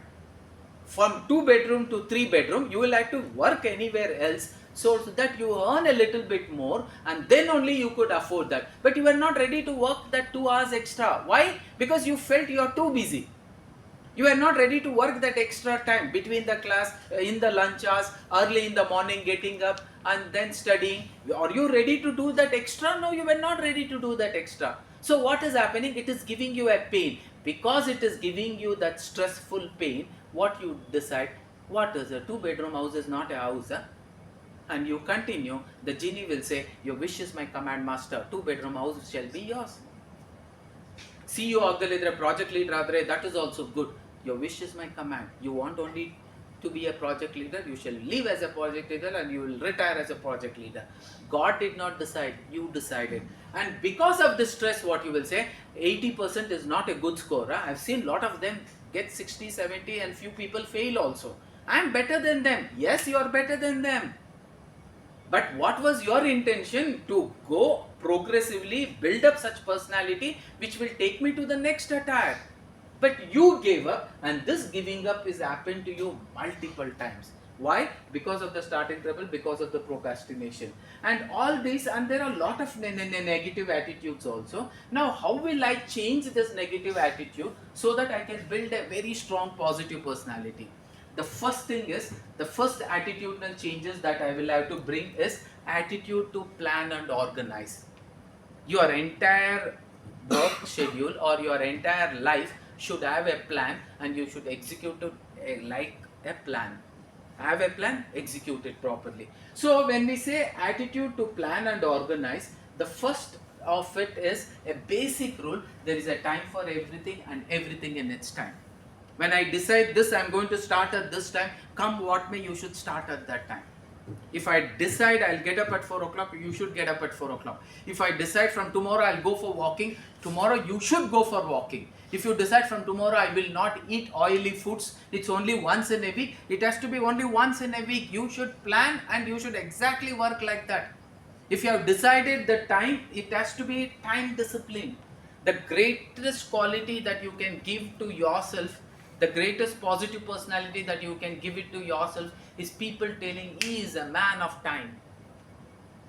Speaker 2: From 2-bedroom to 3-bedroom, you will have to work anywhere else so that you earn a little bit more, and then only you could afford that. But you were not ready to work that 2 hours extra. Why? Because you felt you are too busy. You are not ready to work that extra time between the class, in the lunch hours, early in the morning getting up and then studying. Are you ready to do that extra? No, you were not ready to do that extra. So what is happening? It is giving you a pain. Because it is giving you that stressful pain, what you decide, what is a 2-bedroom house is not a house, huh? And you continue, the genie will say, your wish is my command master, 2-bedroom house shall be yours. CEO agdaliದ್ರೆ project leader ಆದರೆ, that is also good. Your wish is my command. You want only to be a project leader, you shall live as a project leader and you will retire as a project leader. God did not decide, you decided. And because of this stress, what you will say, 80% is not a good score. Huh? I've seen a lot of them get 60, 70 and few people fail also. I am better than them. Yes, you are better than them. But what was your intention? To go progressively build up such personality which will take me to the next attire. But you gave up, and this giving up is happened to you multiple times. Why? Because of the starting trouble, because of the procrastination. And all this, and there are a lot of negative attitudes also. Now, how will I change this negative attitude so that I can build a very strong positive personality? The first thing is, the first attitudinal changes that I will have to bring is attitude to plan and organize. Your entire work schedule or your entire life should have a plan, and you should execute it like a plan. Have a plan, execute it properly. So when we say attitude to plan and organize, the first of it is a basic rule: there is a time for everything and everything in its time. When I decide this, I am going to start at this time, come what may, you should start at that time. If I decide I'll get up at 4 o'clock, you should get up at 4 o'clock. If I decide from tomorrow I'll go for walking, tomorrow you should go for walking. If you decide from tomorrow I will not eat oily foods, it's only once in a week, it has to be only once in a week. You should plan and you should exactly work like that. If you have decided the time, it has to be time discipline. The greatest quality that you can give to yourself, the greatest positive personality that you can give it to yourself is people telling he is a man of time.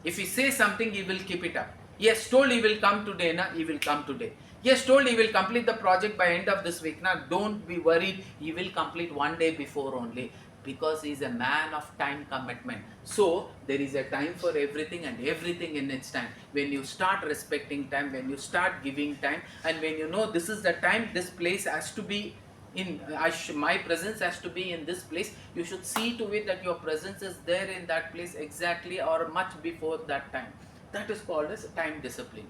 Speaker 2: If he says something, he will keep it up. Yes, told he will come today, na, he will come today. Yes, told he will complete the project by end of this week. Now, don't be worried, he will complete one day before only, because he is a man of time commitment. So, there is a time for everything and everything in its time. When you start respecting time, when you start giving time, and when you know this is the time, this place has to be my presence has to be in this place. You should see to it that your presence is there in that place exactly or much before that time. That is called as time discipline.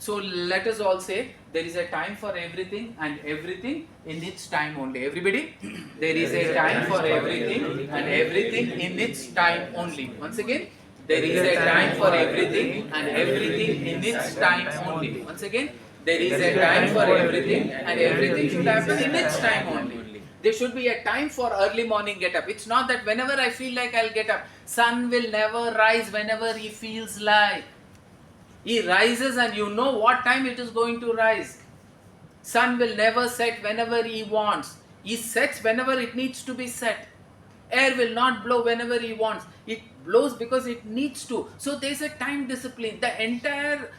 Speaker 2: So let us all say there is a time for everything and everything in its time only. Everybody, there is a time for everything and everything in its time only. Once again, there is a time for everything and everything in its time only. Once again, there is a time for everything and everything should happen in its time only. There should be a time for early morning get up. It's not that whenever I feel like I'll get up. Sun will never rise whenever he feels like. He rises and you know what time it is going to rise. Sun will never set whenever he wants. He sets whenever it needs to be set. Air will not blow whenever he wants. It blows because it needs to. So there is a time discipline. The entire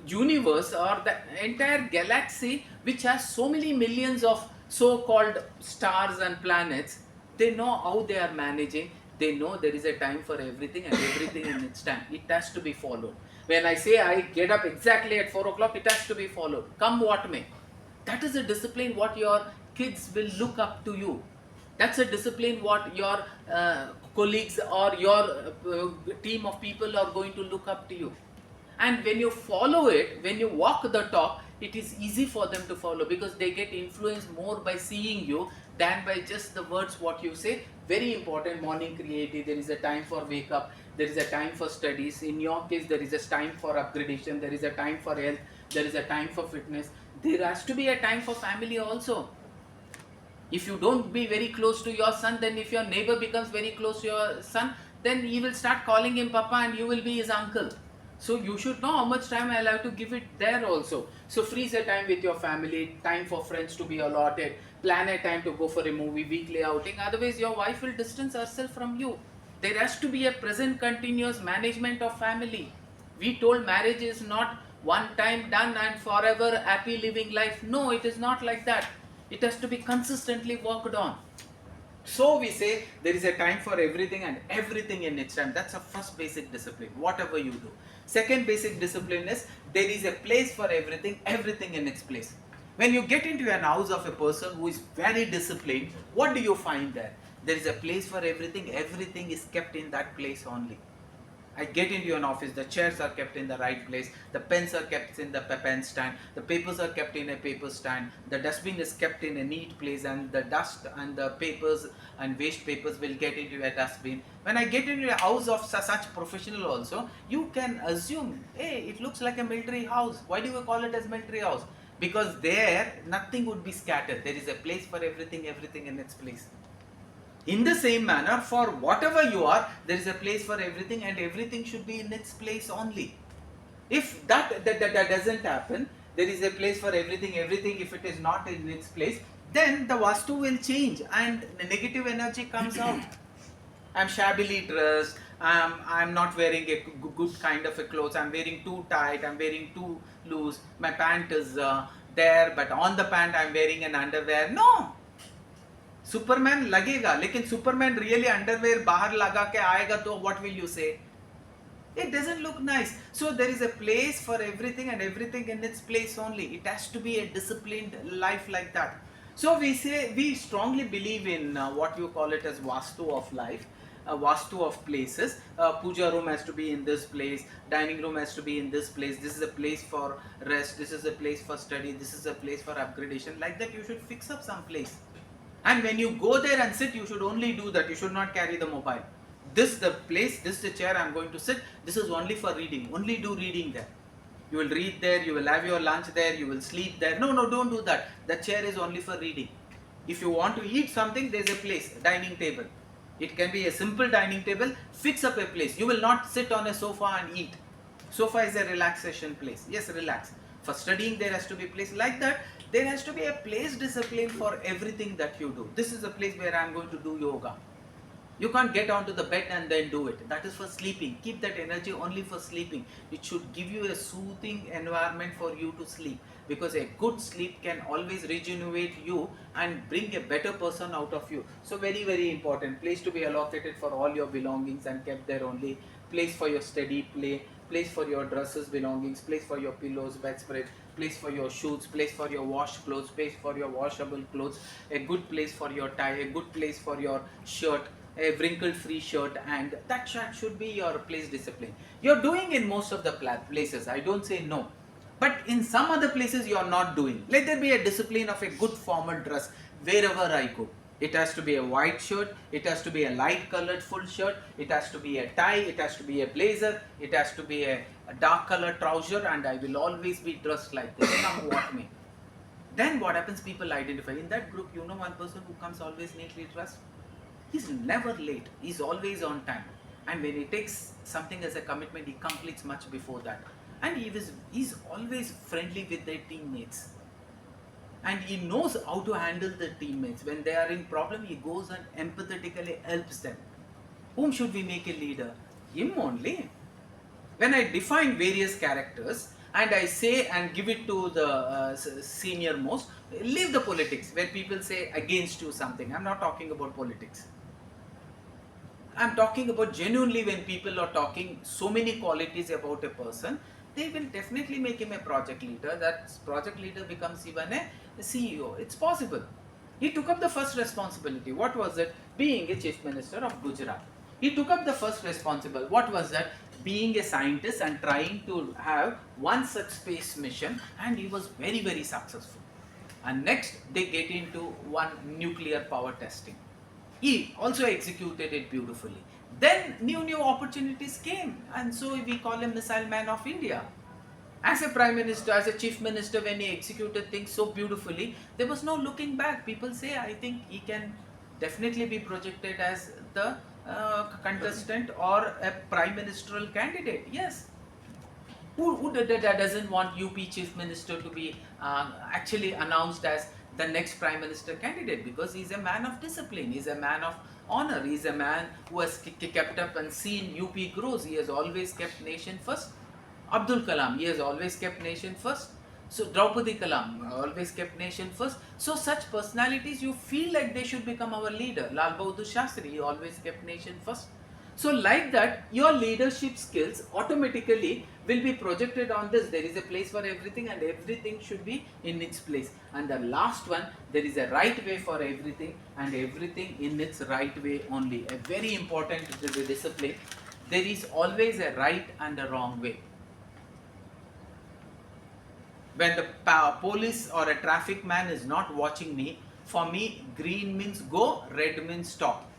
Speaker 2: universe or the entire galaxy, which has so many millions of so-called stars and planets, they know how they are managing. They know there is a time for everything and everything in its time. It has to be followed. When I say I get up exactly at 4 o'clock, it has to be followed. Come what may. That is a discipline what your kids will look up to you. That's a discipline what your colleagues or your team of people are going to look up to you. And when you follow it, when you walk the talk, it is easy for them to follow because they get influenced more by seeing you than by just the words what you say. Very important, morning creative, there is a time for wake up, there is a time for studies. In your case, there is a time for upgradation, there is a time for health, there is a time for fitness. There has to be a time for family also. If you don't be very close to your son, then if your neighbor becomes very close to your son, then he will start calling him Papa and you will be his uncle. So you should know how much time I'll have to give it there also. So freeze a time with your family, time for friends to be allotted, plan a time to go for a movie, weekly outing. Otherwise your wife will distance herself from you. There has to be a present continuous management of family. We told marriage is not one time done and forever happy living life. No, it is not like that. It has to be consistently worked on. So we say there is a time for everything and everything in its time. That's a first basic discipline, whatever you do. Second basic discipline is there is a place for everything, everything in its place. When you get into an house of a person who is very disciplined, what do you find there? There is a place for everything, everything is kept in that place only. I get into an office, the chairs are kept in the right place, the pens are kept in the pen stand, the papers are kept in a paper stand, the dustbin is kept in a neat place and the dust and the papers and waste papers will get into a dustbin. When I get into a house of such professional also, you can assume, hey, it looks like a military house. Why do you call it as military house? Because there, nothing would be scattered. There is a place for everything, everything in its place. In the same manner, for whatever you are, there is a place for everything and everything should be in its place only. If that doesn't happen, there is a place for everything, everything if it is not in its place, then the Vastu will change and the negative energy comes out. I'm shabbily dressed, I'm not wearing a good kind of a clothes, I'm wearing too tight, I'm wearing too loose, my pant is there but on the pant I'm wearing an underwear. No! Superman लगेगा लेकिन Superman really underwear बाहर लगा के आएगा तो what will you say? It doesn't look nice. So there is a place for everything and everything in its place only. It has to be a disciplined life like that. So we strongly believe in what you call it as Vastu of life, Vastu of places. Puja room has to be in this place, dining room has to be in this place, this is a place for rest, this is a place for study, this is a place for upgradation. Like that you should fix up some place. And when you go there and sit, you should only do that. You should not carry the mobile. This the place, this the chair I'm going to sit. This is only for reading. Only do reading there. You will read there, you will have your lunch there, you will sleep there. No, don't do that. The chair is only for reading. If you want to eat something, there is a place, dining table. It can be a simple dining table. Fix up a place. You will not sit on a sofa and eat. Sofa is a relaxation place. Yes, relax. For studying, there has to be a place like that. There has to be a place discipline for everything that you do. This is a place where I am going to do yoga. You can't get onto the bed and then do it. That is for sleeping. Keep that energy only for sleeping. It should give you a soothing environment for you to sleep. Because a good sleep can always regenerate you and bring a better person out of you. So very, very important. Place to be allocated for all your belongings and kept there only. place for your steady play, place for your dresses belongings, place for your pillows, bedspread, place for your shoes, place for your wash clothes, place for your washable clothes, a good place for your tie, a good place for your shirt, a wrinkle free shirt, and that should be your place discipline. You're doing in most of the places, I don't say no, but in some other places you are not doing. Let there be a discipline of a good formal dress wherever I go. It has to be a white shirt, it has to be a light colored full shirt, it has to be a tie, it has to be a blazer, it has to be a dark colored trouser, and I will always be dressed like this, come what may. Then what happens, people identify. In that group, you know one person who comes always neatly dressed? He's never late, he's always on time. And when he takes something as a commitment, he completes much before that. And he's always friendly with their teammates. And he knows how to handle the teammates. When they are in problem, he goes and empathetically helps them. Whom should we make a leader? Him only. When I define various characters and I say and give it to the senior most, leave the politics where people say against you something. I'm not talking about politics. I'm talking about genuinely when people are talking so many qualities about a person, they will definitely make him a project leader. That project leader becomes even a CEO. It's possible. He took up the first responsibility. What was it? Being a chief minister of Gujarat. He took up the first responsibility. What was that? Being a scientist and trying to have one such space mission, and he was very, very successful. And next, they get into one nuclear power testing. He also executed it beautifully. Then new opportunities came, and so we call him Missile Man of India. As a Prime Minister, as a Chief Minister, when he executed things so beautifully, there was no looking back. People say, I think he can definitely be projected as the contestant or a Prime Ministerial candidate. Yes. Who doesn't want UP Chief Minister to be actually announced as the next Prime Minister candidate? Because he's a man of discipline, he's a man of honor, he's a man who has kept up and seen UP grows. He has always kept nation first. Abdul Kalam, he has always kept nation first. So Draupadi Kalam always kept nation first. So such personalities, you feel like they should become our leader. Lal Bahadur Shastri, he always kept nation first. So like that, your leadership skills automatically will be projected on this. There is a place for everything and everything should be in its place. And the last one, there is a right way for everything and everything in its right way only. A very important discipline. There is always a right and a wrong way. When the police or a traffic man is not watching me, for me green means go, red means stop.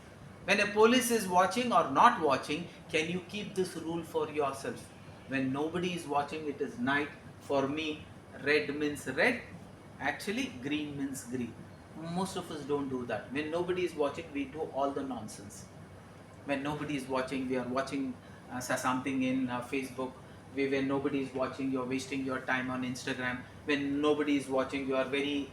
Speaker 2: When a police is watching or not watching, can you keep this rule for yourself? When nobody is watching, it is night. For me, red means red. Actually, green means green. Most of us don't do that. When nobody is watching, we do all the nonsense. When nobody is watching, we are watching something in Facebook. When nobody is watching, you are wasting your time on Instagram. When nobody is watching, you are very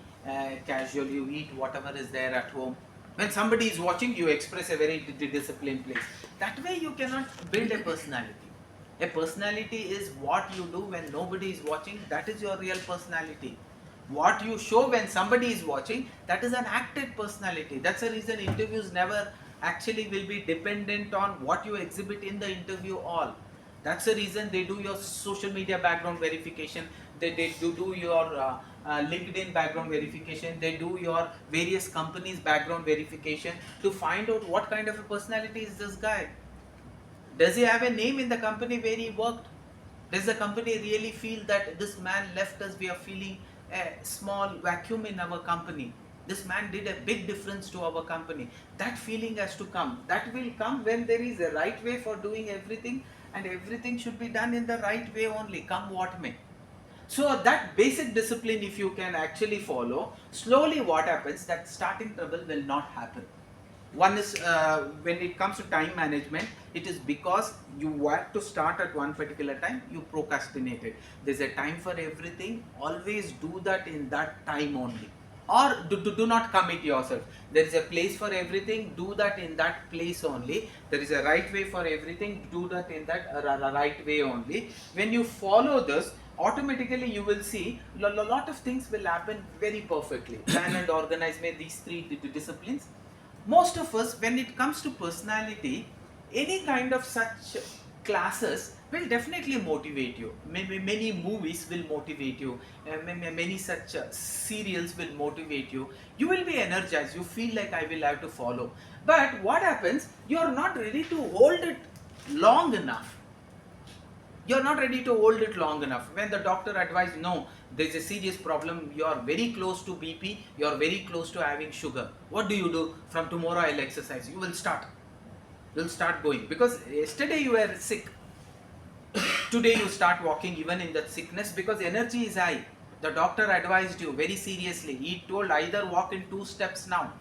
Speaker 2: casual. You eat whatever is there at home. When somebody is watching, you express a very disciplined place. That way you cannot build a personality. A personality is what you do when nobody is watching. That is your real personality. What you show when somebody is watching, that is an acted personality. That's the reason interviews never actually will be dependent on what you exhibit in the interview all. That's the reason they do your social media background verification. They do your LinkedIn background verification. They do your various companies background verification to find out what kind of a personality is this guy. Does he have a name in the company where he worked? Does the company really feel that this man left us, we are feeling a small vacuum in our company? This man did a big difference to our company. That feeling has to come. That will come when there is a right way for doing everything, and everything should be done in the right way only, come what may. So that basic discipline, if you can actually follow, slowly what happens, that starting trouble will not happen. One is when it comes to time management, it is because you want to start at one particular time, you procrastinated. There's a time for everything, always do that in that time only. Or do not commit yourself. There is a place for everything, do that in that place only. There is a right way for everything, do that in that right way only. When you follow this, automatically you will see a lot of things will happen very perfectly. Plan and organize, these three disciplines. Most of us, when it comes to personality, any kind of such classes will definitely motivate you. Many movies will motivate you. Many such serials will motivate you. You will be energized. You feel like I will have to follow. But what happens? You are not ready to hold it long enough. You're not ready to hold it long enough. When the doctor advised, no, there's a serious problem, you're very close to BP, you're very close to having sugar. What do you do? From tomorrow I'll exercise. You will start. You'll start going. Because yesterday you were sick. Today you start walking even in that sickness because energy is high. The doctor advised you very seriously. He told either walk in 2 steps now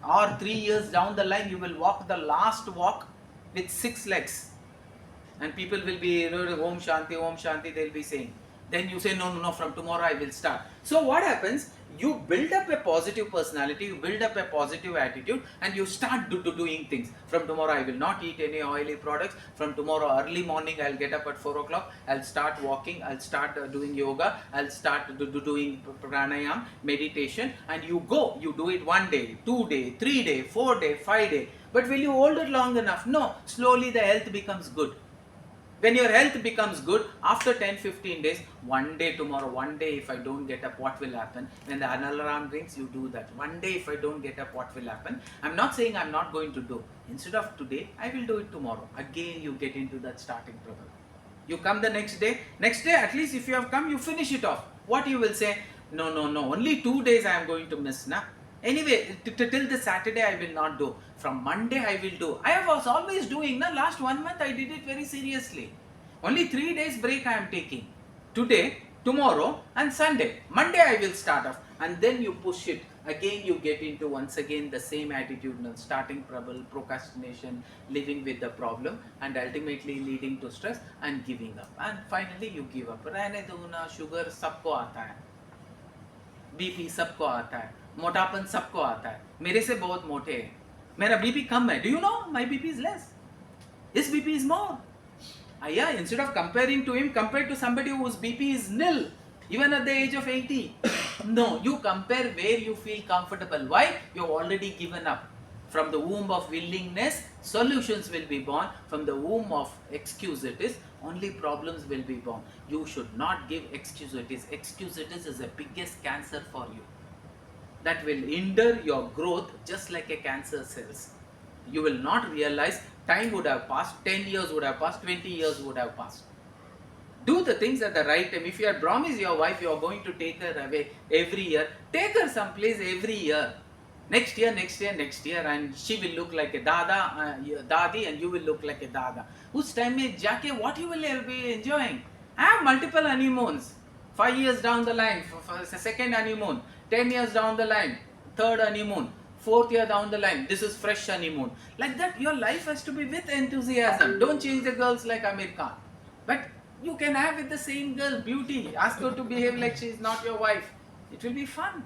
Speaker 2: or 3 years down the line you will walk the last walk with 6 legs. And people will be Om Shanti, they'll be saying. Then you say, no, from tomorrow I will start. So what happens? You build up a positive personality, you build up a positive attitude, and you start doing things. From tomorrow I will not eat any oily products. From tomorrow early morning I'll get up at 4 o'clock. I'll start walking, I'll start doing yoga, I'll start doing pranayam, meditation, and you go. You do it 1 day, 2 day, 3 day, 4 day, 5 day. But will you hold it long enough? No. Slowly the health becomes good. When your health becomes good, after 10-15 days, 1 day tomorrow, 1 day if I don't get up, what will happen? When the alarm rings, you do that. 1 day if I don't get up, what will happen? I'm not saying I'm not going to do. Instead of today, I will do it tomorrow. Again, you get into that starting trouble. You come the next day, at least if you have come, you finish it off. What you will say? No, only 2 days I am going to miss, na? Anyway, till the Saturday I will not do. From Monday I will do. I was always doing. Last 1 month I did it very seriously. Only 3 days break I am taking. Today, tomorrow and Sunday. Monday I will start off. And then you push it. Again you get into once again the same attitude. Starting trouble, procrastination, living with the problem, and ultimately leading to stress and giving up. And finally you give up. रहने दो ना, sugar सबको आता है. BP सबको आता है. मोटापन सबको आता है. मेरे से बहुत मोटे हैं. मेरा BP कम है. Do you know my BP is less? His BP is more. Yeah, instead of comparing to him, compared to somebody whose BP is nil, even at the age of 80. No, you compare where you feel comfortable. Why? You've already given up. From the womb of willingness, solutions will be born. From the womb of excusitis, only problems will be born. You should not give excusitis. Excusitis is the biggest cancer for you. That will hinder your growth just like a cancer cells. You will not realize time would have passed, 10 years would have passed, 20 years would have passed. Do the things at the right time. If you had promised your wife you are going to take her away every year, take her someplace every year. Next year, and she will look like a dadi and you will look like a dada. Whose time mein jaake what you will be enjoying? Have multiple honeymoons. 5 years down the line, for second honeymoon. 10 years down the line, third honeymoon. 4th year down the line, this is fresh honeymoon. Like that, your life has to be with enthusiasm. Don't change the girls like Amir Khan. But you can have with the same girl beauty. Ask her to behave like she is not your wife. It will be fun.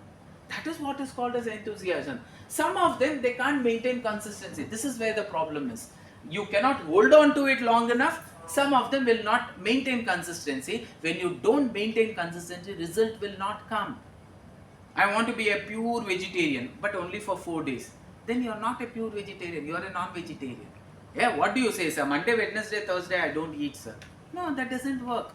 Speaker 2: That is what is called as enthusiasm. Some of them, they can't maintain consistency. This is where the problem is. You cannot hold on to it long enough. Some of them will not maintain consistency. When you don't maintain consistency, result will not come. I want to be a pure vegetarian, but only for 4 days. Then you are not a pure vegetarian, you are a non-vegetarian. Yeah, what do you say, sir? Monday, Wednesday, Thursday, I don't eat, sir. No, that doesn't work.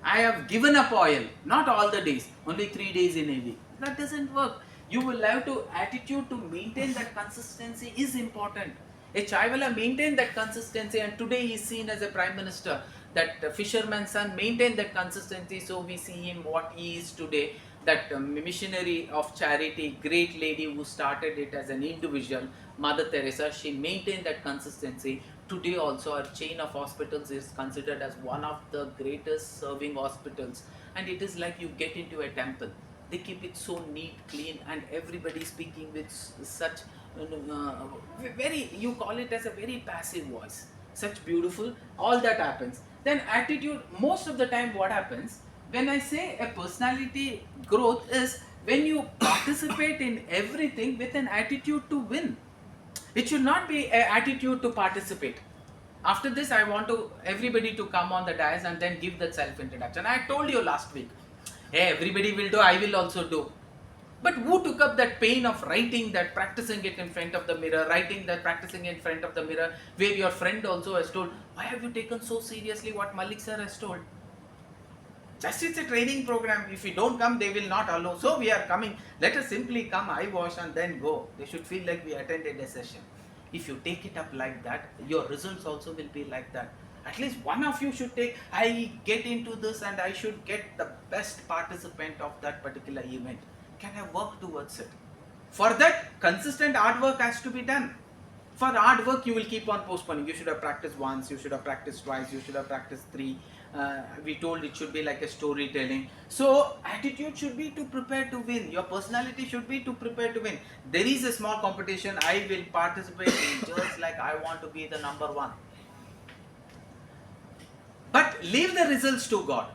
Speaker 2: I have given up oil, not all the days, only 3 days in a week. That doesn't work. You will have to, attitude to maintain that consistency is important. A Chaiwala maintained that consistency and today he is seen as a Prime Minister. That fisherman's son maintained that consistency, so we see him what he is today. That missionary of charity, great lady who started it as an individual, Mother Teresa, she maintained that consistency. Today also our chain of hospitals is considered as one of the greatest serving hospitals, and it is like you get into a temple. They keep it so neat, clean, and everybody speaking with such very, you call it as a very passive voice, such beautiful, all that happens. Then attitude, most of the time what happens, when I say a personality growth is when you participate in everything with an attitude to win. It should not be an attitude to participate. After this, I want everybody to come on the dais and then give that self-introduction. I told you last week, hey, everybody will do, I will also do. But who took up that pain of writing that, practicing it in front of the mirror, writing that, practicing in front of the mirror, where your friend also has told, why have you taken so seriously what Malik sir has told? Just it's a training program. If you don't come, they will not allow. So we are coming. Let us simply come, eye wash and then go. They should feel like we attended a session. If you take it up like that, your results also will be like that. At least one of you should take, I get into this and I should get the best participant of that particular event. Can I work towards it? For that, consistent hard work has to be done. For hard work, you will keep on postponing. You should have practiced once, you should have practiced twice, you should have practiced three. We told it should be like a storytelling. So, attitude should be to prepare to win. Your personality should be to prepare to win. There is a small competition. I will participate in just like I want to be the number one. But leave the results to God.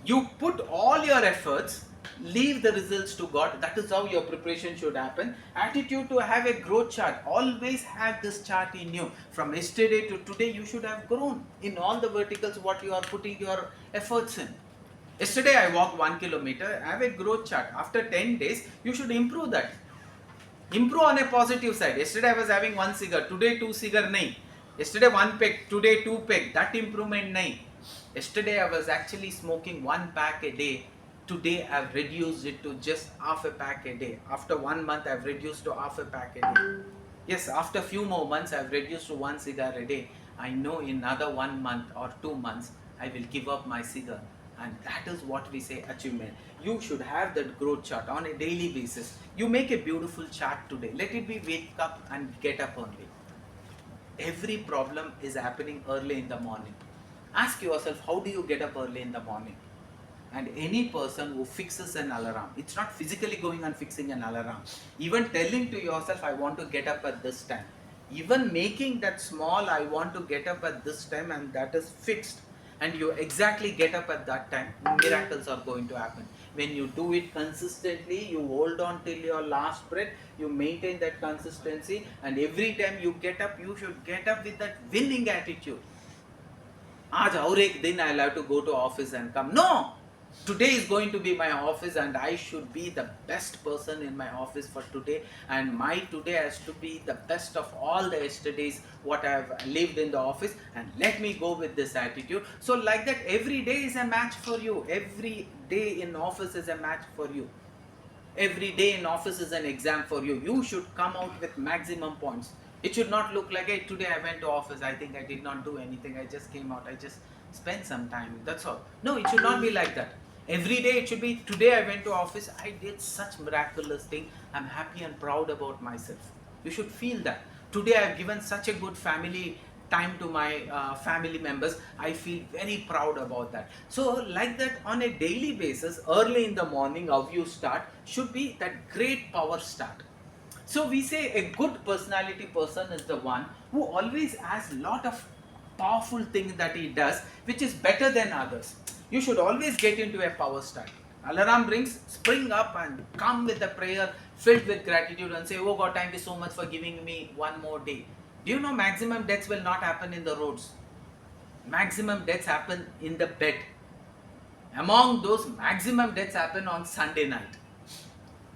Speaker 2: You put all your efforts, leave the results to God. That is how your preparation should happen. Attitude to have a growth chart. Always have this chart in you. From yesterday to today, you should have grown in all the verticals what you are putting your efforts in. Yesterday I walked 1 kilometer. Have a growth chart. After 10 days, you should improve that. Improve on a positive side. Yesterday I was having 1 cigar. Today 2 cigar nahi. Yesterday 1 peg. Today 2 peg. That improvement nahi. Yesterday I was actually smoking 1 pack a day. Today I've reduced it to just half a pack a day. After 1 month I've reduced to half a pack a day. Yes, after few more months I've reduced to 1 cigar a day. I know in another 1 month or 2 months I will give up my cigar. And that is what we say achievement. You should have that growth chart on a daily basis. You make a beautiful chart today. Let it be wake up and get up early. Every problem is happening early in the morning. Ask yourself, how do you get up early in the morning? And any person who fixes an alarm, it's not physically going and fixing an alarm. Even telling to yourself, I want to get up at this time. Even making that small, I want to get up at this time, and that is fixed. And you exactly get up at that time, miracles are going to happen. When you do it consistently, you hold on till your last breath, you maintain that consistency, and every time you get up, you should get up with that winning attitude. Aaj aur ek din I'll have to go to office and come. No! Today is going to be my office and I should be the best person in my office for today, and my today has to be the best of all the yesterdays what I have lived in the office, and let me go with this attitude. So like that, every day is a match for you. Every day in office is a match for you. Every day in office is an exam for you. You should come out with maximum points. It should not look like, hey, today I went to office, I think I did not do anything, I just came out, I just spent some time, that's all. No, it should not be like that. Every day it should be, today I went to office, I did such miraculous thing, I'm happy and proud about myself. You should feel that. Today I have given such a good family time to my family members, I feel very proud about that. So like that, on a daily basis, early in the morning, how you start should be that great power start. So we say a good personality person is the one who always has a lot of powerful things that he does, which is better than others. You should always get into a power start. Alarm rings, spring up and come with a prayer filled with gratitude and say, oh God, thank you so much for giving me one more day. Do you know maximum deaths will not happen in the roads? Maximum deaths happen in the bed. Among those, maximum deaths happen on Sunday night.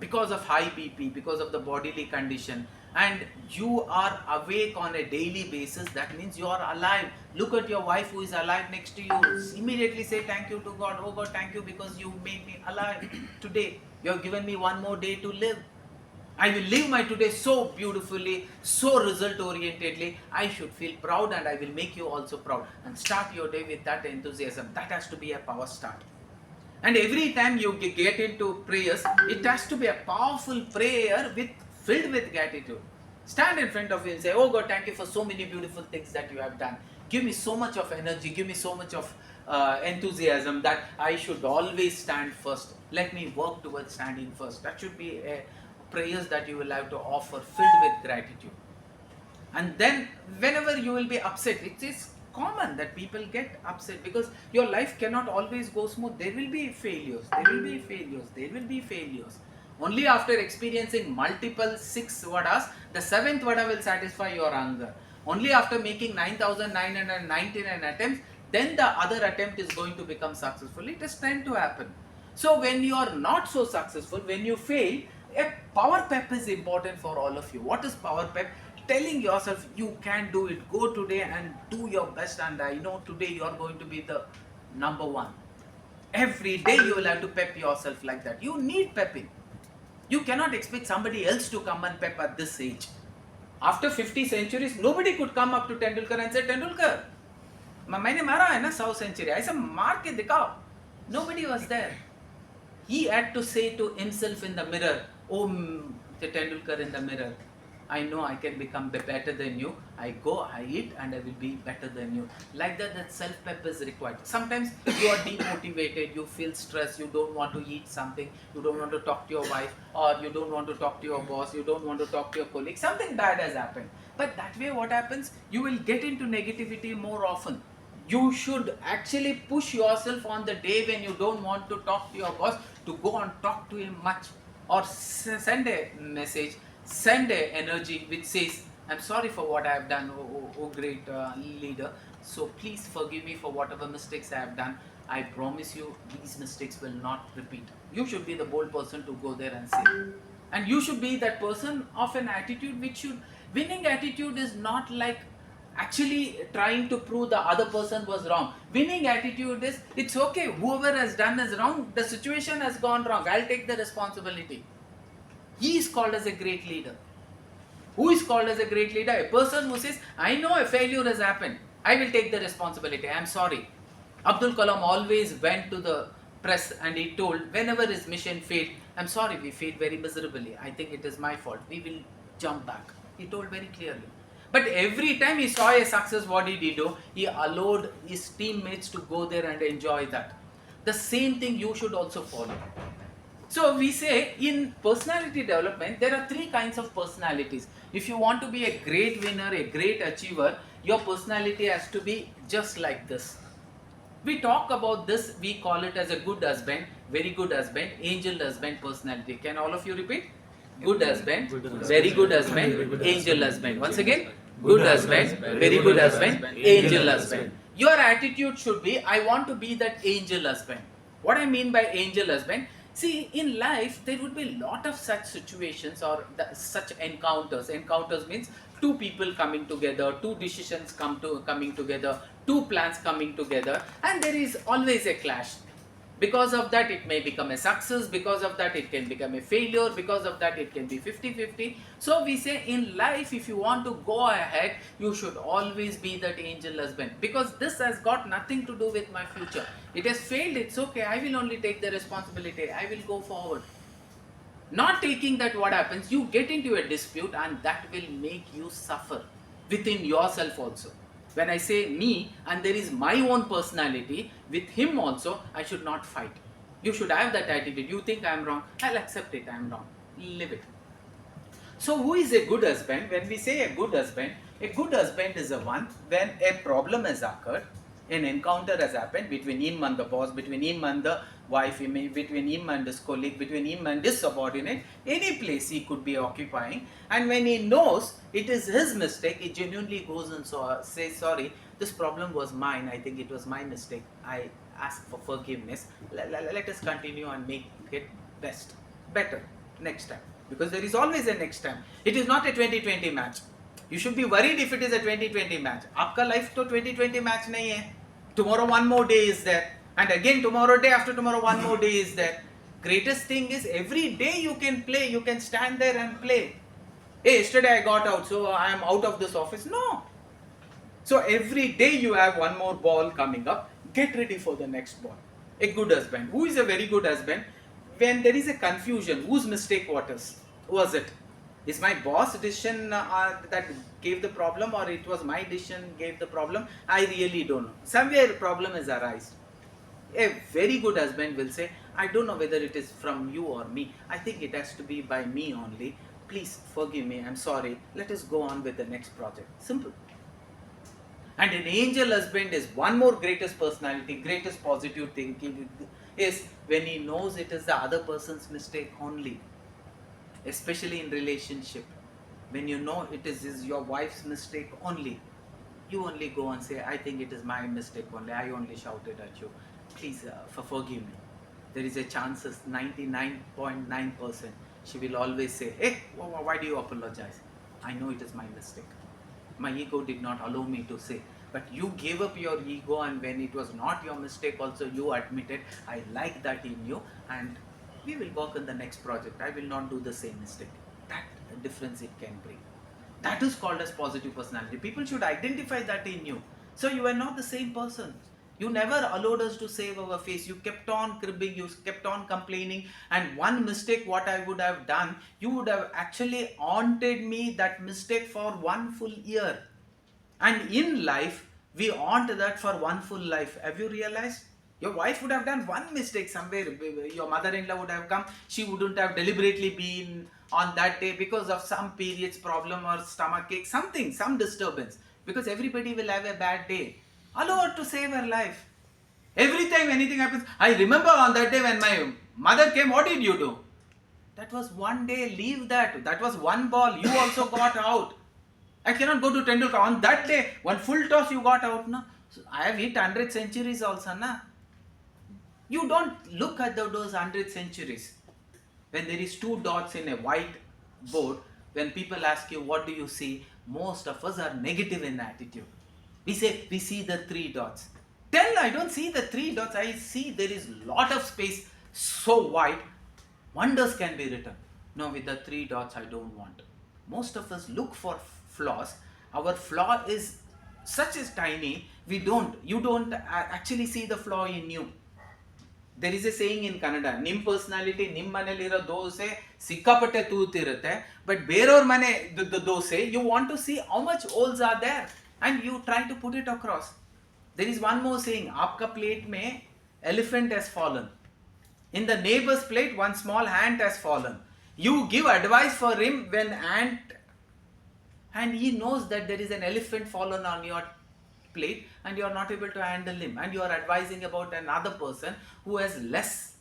Speaker 2: Because of high BP, because of the bodily condition, and you are awake on a daily basis, that means you are alive. Look at your wife who is alive next to you. Immediately say thank you to God. Oh God, thank you because you made me alive today. You have given me one more day to live. I will live my today so beautifully, so result orientedly. I should feel proud, and I will make you also proud. And start your day with that enthusiasm. That has to be a power start. And every time you get into prayers, it has to be a powerful prayer filled with gratitude. Stand in front of you and say, oh God, thank you for so many beautiful things that you have done. Give me so much of energy, give me so much of enthusiasm that I should always stand first. Let me work towards standing first. That should be a prayers that you will have to offer filled with gratitude. And then whenever you will be upset, it is common that people get upset because your life cannot always go smooth. There will be failures, there will be failures, there will be failures. Only after experiencing multiple 6 vadas, the 7th vada will satisfy your hunger. Only after making 9,999 attempts, then the other attempt is going to become successful. It is time to happen. So when you are not so successful, when you fail, a power pep is important for all of you. What is power pep? Telling yourself you can do it. Go today and do your best, and I know today you are going to be the number one. Every day you will have to pep yourself like that. You need pepping. You cannot expect somebody else to come and pep at this age. After 50 centuries, nobody could come up to Tendulkar and say, Tendulkar, मैंने मारा है ना 100 century. ऐसा मार के दिखाओ. Nobody was there. He had to say to himself in the mirror, oh, Tendulkar in the mirror, I know I can become better than you. I go, I eat, and I will be better than you. Like that self-pep is required. Sometimes you are demotivated, you feel stressed, you don't want to eat something, you don't want to talk to your wife, or you don't want to talk to your boss, you don't want to talk to your colleague. Something bad has happened. But that way what happens? You will get into negativity more often. You should actually push yourself on the day when you don't want to talk to your boss to go and talk to him much, or send a message, send a energy which says, I'm sorry for what I have done, oh great leader, so please forgive me for whatever mistakes I have done. I promise you these mistakes will not repeat. You should be the bold person to go there and say, and you should be that person of an attitude which should, winning attitude is not like actually trying to prove the other person was wrong. Winning attitude is, it's okay, whoever has done is wrong, the situation has gone wrong, I'll take the responsibility. He is called as a great leader. Who is called as a great leader? A person who says, I know a failure has happened, I will take the responsibility, I am sorry. Abdul Kalam always went to the press and he told, whenever his mission failed, I'm sorry, we failed very miserably, I think it is my fault, we will jump back. He told very clearly. But every time he saw a success, what did he do? He allowed his teammates to go there and enjoy that. The same thing you should also follow. So we say in personality development, there are 3 kinds of personalities. If you want to be a great winner, a great achiever, your personality has to be just like this. We talk about this, we call it as a good husband, very good husband, angel husband personality. Can all of you repeat? Good husband, very good husband, angel husband. Once again, good husband, very good husband, angel husband. Your attitude should be, I want to be that angel husband. What I mean by angel husband, see, in life there would be a lot of such situations or such encounters. Encounters means 2 people coming together, 2 decisions coming together, 2 plans coming together, and there is always a clash. Because of that it may become a success, because of that it can become a failure, because of that it can be 50-50. So we say in life, if you want to go ahead, you should always be that angel husband, because this has got nothing to do with my future. It has failed, it's okay, I will only take the responsibility, I will go forward. Not taking that, what happens? You get into a dispute and that will make you suffer within yourself also. When I say me and there is my own personality, with him also, I should not fight. You should have that attitude. You think I am wrong, I'll accept it, I am wrong. Live it. So who is a good husband? When we say a good husband is the one when a problem has occurred, an encounter has happened between him and the boss, between him and the wife, between him and his colleague, between him and his subordinate, any place he could be occupying, and when he knows it is his mistake, he genuinely goes and says, sorry, this problem was mine, I think it was my mistake, I ask for forgiveness, let us continue and make it better next time, because there is always a next time. It is not a 2020 match. You should be worried if it is a 2020 match. Aapka life to 2020 match nahi hai. Tomorrow one more day is there, and again tomorrow, day after tomorrow, one more day is there. Greatest thing is every day you can play, you can stand there and play. Hey, yesterday I got out, so I am out of this office. No. So every day you have one more ball coming up, get ready for the next ball. A good husband. Who is a very good husband? When there is a confusion, whose mistake was it? Is my boss decision that gave the problem, or it was my decision gave the problem? I really don't know. Somewhere problem is arise. A very good husband will say, I don't know whether it is from you or me. I think it has to be by me only. Please forgive me. I'm sorry. Let us go on with the next project. Simple. And an angel husband is one more greatest personality, greatest positive thinking is when he knows it is the other person's mistake only. Especially in relationship, when you know it is your wife's mistake only, you only go and say, I think it is my mistake only, I only shouted at you, please forgive me. there is a chances 99.9% she will always say, hey, why do you apologize? I know it is my mistake. My ego did not allow me to say. But you gave up your ego, and when it was not your mistake also you admitted, I like that in you, and we will work on the next project. I will not do the same mistake. That difference it can bring. That is called as positive personality. People should identify that in you. So you are not the same person. You never allowed us to save our face. You kept on cribbing, you kept on complaining, and one mistake what I would have done, you would have actually haunted me that mistake for one full year. And in life, we haunt that for one full life. Have you realized? Your wife would have done one mistake somewhere. Your mother-in-law would have come. She wouldn't have deliberately been on that day because of some periods problem or stomach ache, something, some disturbance. Because everybody will have a bad day. Allow her to save her life. Every time anything happens, I remember on that day when my mother came, what did you do? That was one day, leave that. That was one ball. You also got out. I cannot go to Tendulkar. On that day, one full toss you got out. No? So I have hit 100 centuries also. Na? You don't look at those 100 centuries. When there is 2 dots in a white board, when people ask you, what do you see? Most of us are negative in attitude. We say, we see the 3 dots. Tell, I don't see the 3 dots. I see there is lot of space so wide. Wonders can be written. No, with the 3 dots, I don't want. Most of us look for flaws. Our flaw is such as tiny, you don't actually see the flaw in you. There is a saying in Kannada, nim personality, nim maneliro dose, sikkapate tootirutte, but beror mane dose, you want to see how much holes are there, and you try to put it across. There is one more saying, aapka plate mein elephant has fallen. In the neighbor's plate, one small ant has fallen. You give advice for him when ant, and he knows that there is an elephant fallen on your plate and you are not able to handle him, and you are advising about another person who has less.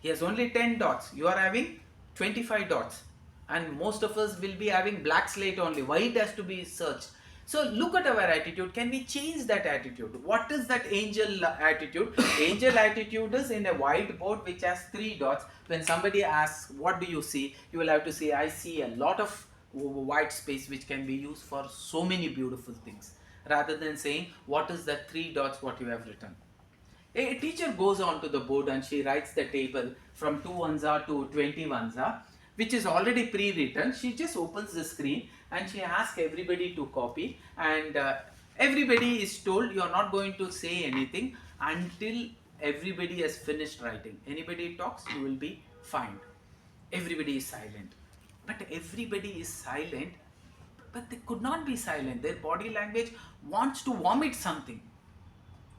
Speaker 2: He has only 10 dots. You are having 25 dots. And most of us will be having black slate only. Why it has to be searched? So look at our attitude. Can we change that attitude? What is that angel attitude? Angel attitude is in a whiteboard which has 3 dots. When somebody asks, what do you see? You will have to say, I see a lot of white space which can be used for so many beautiful things. Rather than saying, what is the 3 dots what you have written? A teacher goes on to the board and she writes the table from 2 ones to 20 ones, which is already pre-written. She just opens the screen and she asks everybody to copy, and everybody is told you are not going to say anything until everybody has finished writing. Anybody talks, you will be fined. Everybody is silent. But everybody is silent, but they could not be silent. Their body language wants to vomit something.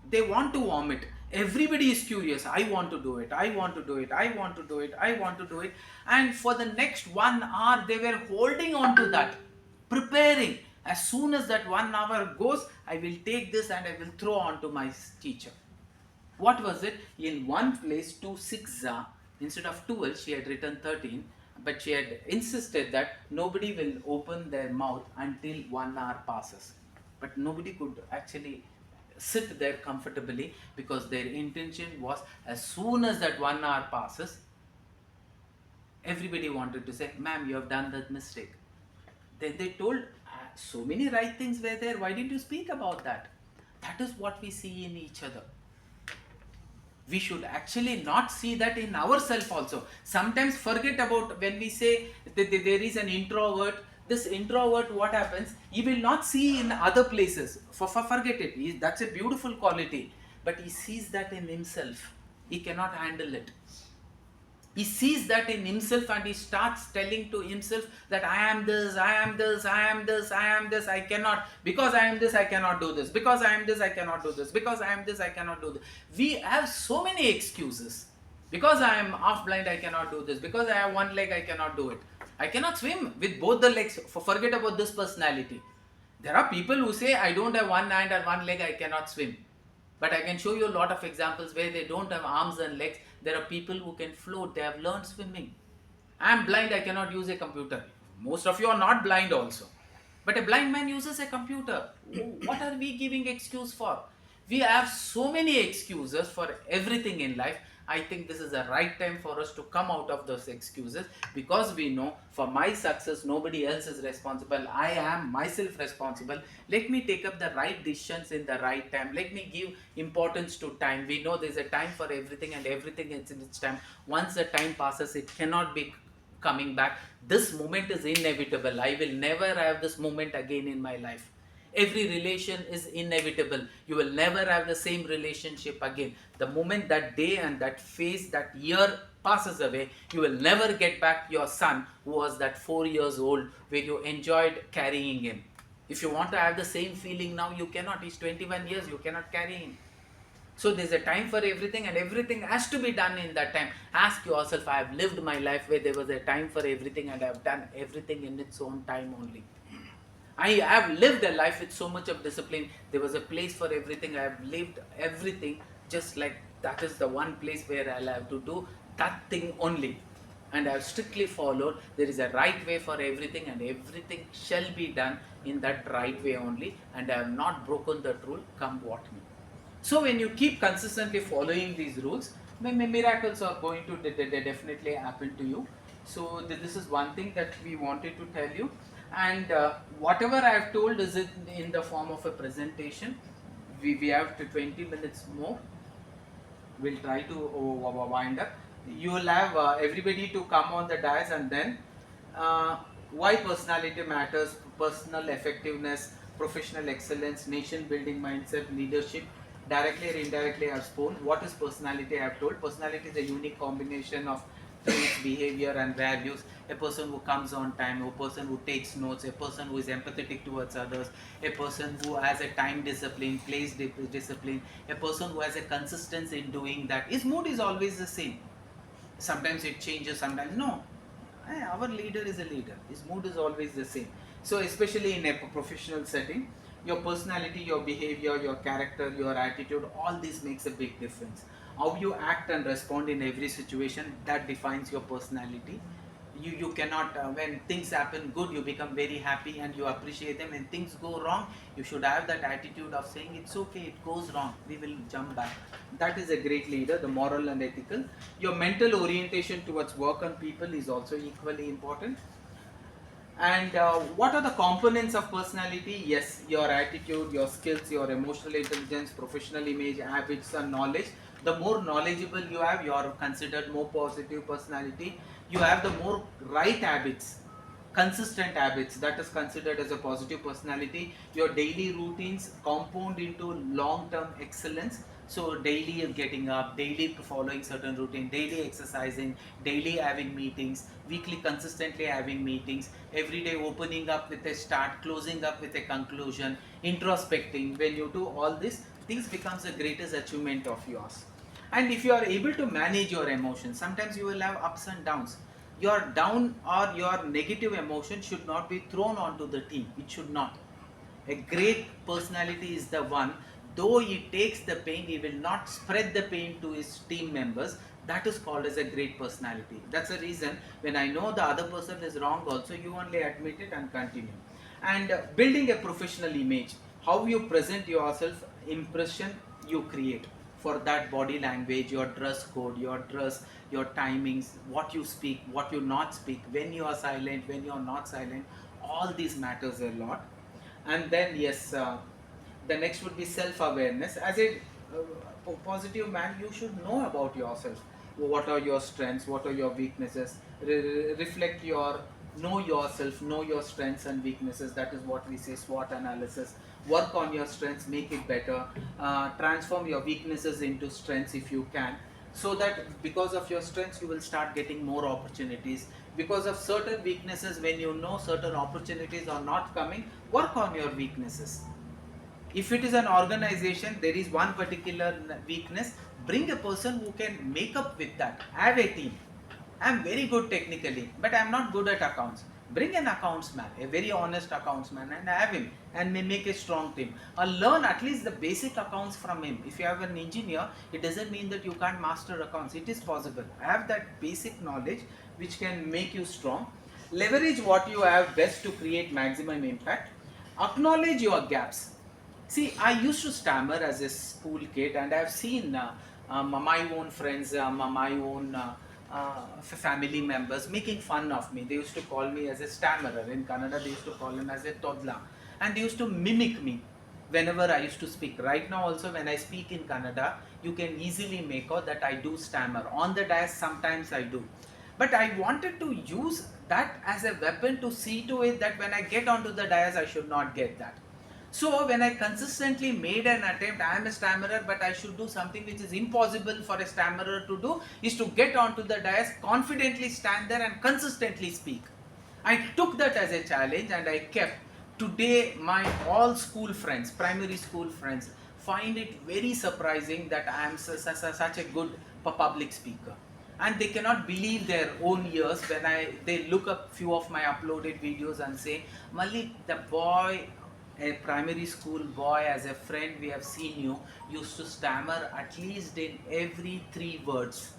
Speaker 2: They want to vomit. Everybody is curious. I want to do it. I want to do it. I want to do it. I want to do it. And for the next 1 hour, they were holding on to that, preparing. As soon as that 1 hour goes, I will take this and I will throw on to my teacher. What was it? In one place, 2 6 instead of 12, she had written 13. But she had insisted that nobody will open their mouth until 1 hour passes. But nobody could actually sit there comfortably because their intention was, as soon as that 1 hour passes, everybody wanted to say, ma'am, you have done that mistake. Then they told, so many right things were there, why didn't you speak about that? That is what we see in each other. We should actually not see that in ourselves also. Sometimes forget about when we say that there is an introvert. This introvert, what happens? He will not see in other places. Forget it. That's a beautiful quality. But he sees that in himself. He cannot handle it. He sees that in himself and he starts telling to himself that I am this, I am this, I am this, I am this, I cannot, because I am this, I cannot do this, because I am this, I cannot do this, because I am this, I cannot do this. We have so many excuses. Because I am half blind, I cannot do this, because I have 1 leg, I cannot do it. I cannot swim with both the legs. Forget about this personality. There are people who say I don't have 1 hand and 1 leg, I cannot swim. But I can show you a lot of examples where they don't have arms and legs. There are people who can float. They have learned swimming. I am blind. I cannot use a computer. Most of you are not blind also. But a blind man uses a computer. What are we giving excuse for? We have so many excuses for everything in life. I think this is the right time for us to come out of those excuses, because we know for my success nobody else is responsible. I am myself responsible. Let me take up the right decisions in the right time. Let me give importance to time. We know there's a time for everything, and everything is in its time. Once the time passes, it cannot be coming back. This moment is inevitable. I will never have this moment again in my life. Every relation is inevitable. You will never have the same relationship again. The moment that day and that phase, that year passes away, you will never get back your son who was that 4 years old where you enjoyed carrying him. If you want to have the same feeling now, you cannot. He's 21 years, you cannot carry him. So there's a time for everything, and everything has to be done in that time. Ask yourself, I have lived my life where there was a time for everything, and I have done everything in its own time only. I have lived a life with so much of discipline. There was a place for everything. I have lived everything just like that is the one place where I'll have to do that thing only. And I have strictly followed. There is a right way for everything, and everything shall be done in that right way only. And I have not broken that rule, come what may. So when you keep consistently following these rules, miracles are going to definitely happen to you. So this is one thing that we wanted to tell you. And whatever I have told is in the form of a presentation. We have to 20 minutes more. We'll try to wind up. You will have everybody to come on the dais, and then why personality matters, personal effectiveness, professional excellence, nation building mindset, leadership. Directly or indirectly I have spoken. What is personality? I have told. Personality is a unique combination of traits, behavior and values. A person who comes on time, a person who takes notes, a person who is empathetic towards others, a person who has a time discipline, place discipline, a person who has a consistency in doing that. His mood is always the same. Sometimes it changes, sometimes no. Our leader is a leader. His mood is always the same. So especially in a professional setting, your personality, your behavior, your character, your attitude, all this makes a big difference. How you act and respond in every situation, that defines your personality. You cannot, when things happen good, you become very happy and you appreciate them. When things go wrong, you should have that attitude of saying, it's okay, it goes wrong, we will jump back. That is a great leader, the moral and ethical. Your mental orientation towards work and people is also equally important. And what are the components of personality? Yes, your attitude, your skills, your emotional intelligence, professional image, habits and knowledge. The more knowledgeable you have, you are considered more positive personality. You have the more right habits, consistent habits, that is considered as a positive personality. Your daily routines compound into long-term excellence. So daily getting up, daily following certain routine, daily exercising, daily having meetings, weekly consistently having meetings, every day opening up with a start, closing up with a conclusion, introspecting. When you do all this becomes the greatest achievement of yours. And if you are able to manage your emotions, sometimes you will have ups and downs. Your down or your negative emotion should not be thrown onto the team. It should not. A great personality is the one, though he takes the pain, he will not spread the pain to his team members. That is called as a great personality. That's the reason when I know the other person is wrong also, you only admit it and continue. And building a professional image, how you present yourself, impression you create. For that body language, your dress code, your dress, your timings, what you speak, what you not speak, when you are silent, when you are not silent, all these matters a lot. And then yes, the next would be self-awareness. As a positive man, you should know about yourself. What are your strengths, what are your weaknesses, reflect your, know yourself, know your strengths and weaknesses. That is what we say, SWOT analysis. Work on your strengths, make it better, transform your weaknesses into strengths if you can, so that because of your strengths you will start getting more opportunities. Because of certain weaknesses, when you know certain opportunities are not coming, work on your weaknesses. If it is an organization, there is one particular weakness, bring a person who can make up with that. Have a team. I am very good technically, but I am not good at accounts. Bring an accounts man, a very honest accounts man, and have him and make a strong team. Or learn at least the basic accounts from him. If you have an engineer, it doesn't mean that you can't master accounts. It is possible. Have that basic knowledge which can make you strong. Leverage what you have best to create maximum impact. Acknowledge your gaps. See, I used to stammer as a school kid, and I've seen my own friends, my own family members making fun of me. They used to call me as a stammerer. In Kannada, they used to call him as a todla, and they used to mimic me whenever I used to speak. Right now, also, when I speak in Kannada, you can easily make out that I do stammer. On the dais, sometimes I do. But I wanted to use that as a weapon to see to it that when I get onto the dais, I should not get that. So when I consistently made an attempt, I am a stammerer, but I should do something which is impossible for a stammerer to do, is to get onto the dais, confidently stand there and consistently speak. I took that as a challenge and I kept. Today, my all school friends, primary school friends, find it very surprising that I am such a good public speaker. And they cannot believe their own ears when they look up few of my uploaded videos and say, Malik, the boy, a primary school boy, as a friend we have seen you, used to stammer at least in every 3 words.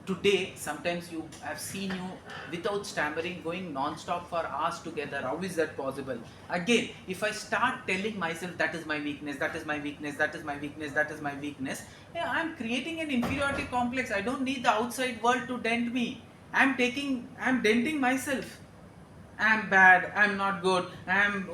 Speaker 2: Today, sometimes you have seen you without stammering going non-stop for hours together. How is that possible? Again, if I start telling myself that is my weakness, that is my weakness, that is my weakness, that is my weakness, yeah, I'm creating an inferiority complex. I don't need the outside world to dent me. I'm denting myself. I'm bad, I'm not good, I'm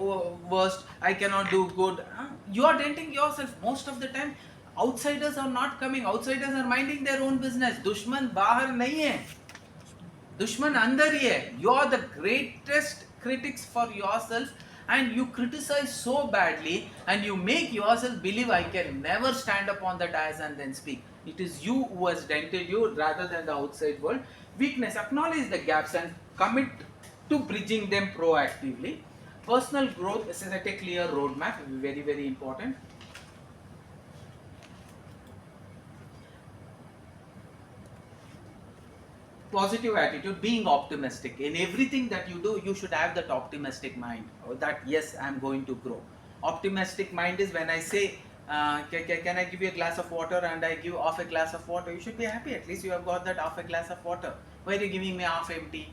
Speaker 2: worst, I cannot do good. You are denting yourself most of the time. Outsiders are not coming, outsiders are minding their own business. Dushman bahar nahi hai, dushman andar hi hai. You are the greatest critics for yourself, and you criticize so badly and you make yourself believe I can never stand up on the dais and then speak. It is you who has dented you rather than the outside world. Weakness, acknowledge the gaps and commit to bridging them proactively. Personal growth, set a clear roadmap, very, very important. Positive attitude, being optimistic. In everything that you do, you should have that optimistic mind, or that yes, I am going to grow. Optimistic mind is when I say, can I give you a glass of water, and I give half a glass of water, you should be happy, at least you have got that half a glass of water. Why are you giving me half empty?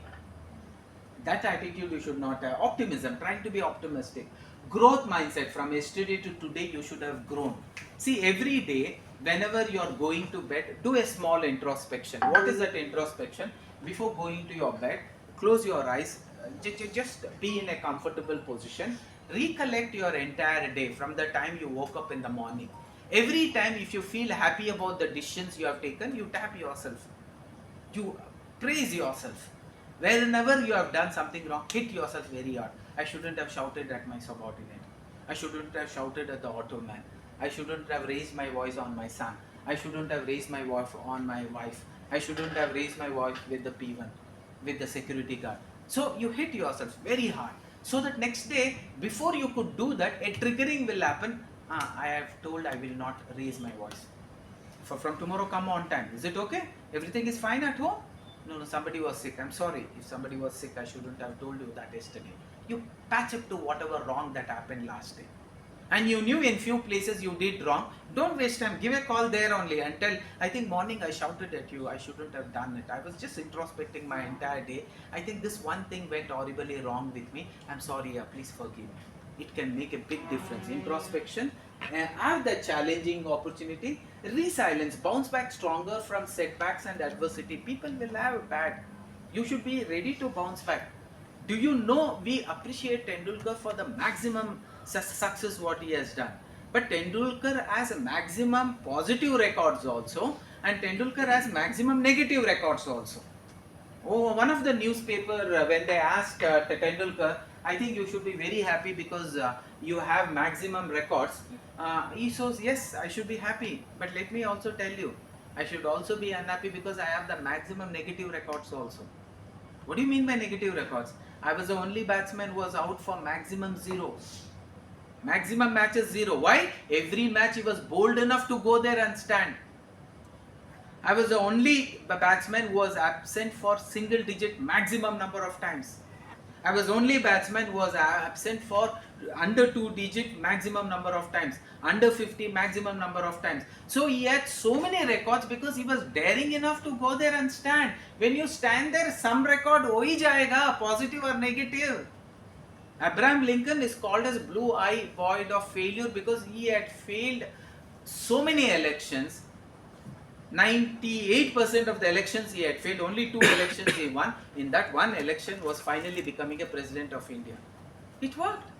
Speaker 2: That attitude you should not have. Optimism, trying to be optimistic. Growth mindset, from yesterday to today you should have grown. See, every day, whenever you are going to bed, do a small introspection. What is that introspection? Before going to your bed, close your eyes, just be in a comfortable position. Recollect your entire day from the time you woke up in the morning. Every time, if you feel happy about the decisions you have taken, you tap yourself. You praise yourself. Whenever you have done something wrong, hit yourself very hard. I shouldn't have shouted at my subordinate. I shouldn't have shouted at the auto man. I shouldn't have raised my voice on my son. I shouldn't have raised my voice on my wife. I shouldn't have raised my voice with the P1, with the security guard. So you hit yourself very hard. So that next day, before you could do that, a triggering will happen. I have told I will not raise my voice. From tomorrow, come on time. Is it okay? Everything is fine at home? No, somebody was sick. I'm sorry. If somebody was sick, I shouldn't have told you that yesterday. You patch up to whatever wrong that happened last day. And you knew in few places you did wrong. Don't waste time. Give a call there only and tell, I think morning I shouted at you. I shouldn't have done it. I was just introspecting my entire day. I think this one thing went horribly wrong with me. I'm sorry. Please forgive me. It can make a big difference. Introspection, have the challenging opportunity. Resilience, bounce back stronger from setbacks and adversity. People will have bad. You should be ready to bounce back. Do you know we appreciate Tendulkar for the maximum success what he has done? But Tendulkar has a maximum positive records also, and Tendulkar has maximum negative records also. Oh, one of the newspaper when they asked Tendulkar, I think you should be very happy because you have maximum records. He says, yes, I should be happy. But let me also tell you, I should also be unhappy because I have the maximum negative records also. What do you mean by negative records? I was the only batsman who was out for maximum 0. Maximum matches 0. Why? Every match he was bold enough to go there and stand. I was the only batsman who was absent for single digit maximum number of times. I was only batsman who was absent for under 2 digit maximum number of times, under 50 maximum number of times. So he had so many records because he was daring enough to go there and stand. When you stand there, some record ho hi jayega, positive or negative. Abraham Lincoln is called as blue eye void of failure because he had failed so many elections. 98% of the elections he had failed, only 2 elections he won. In that one election was finally becoming a president of India. It worked.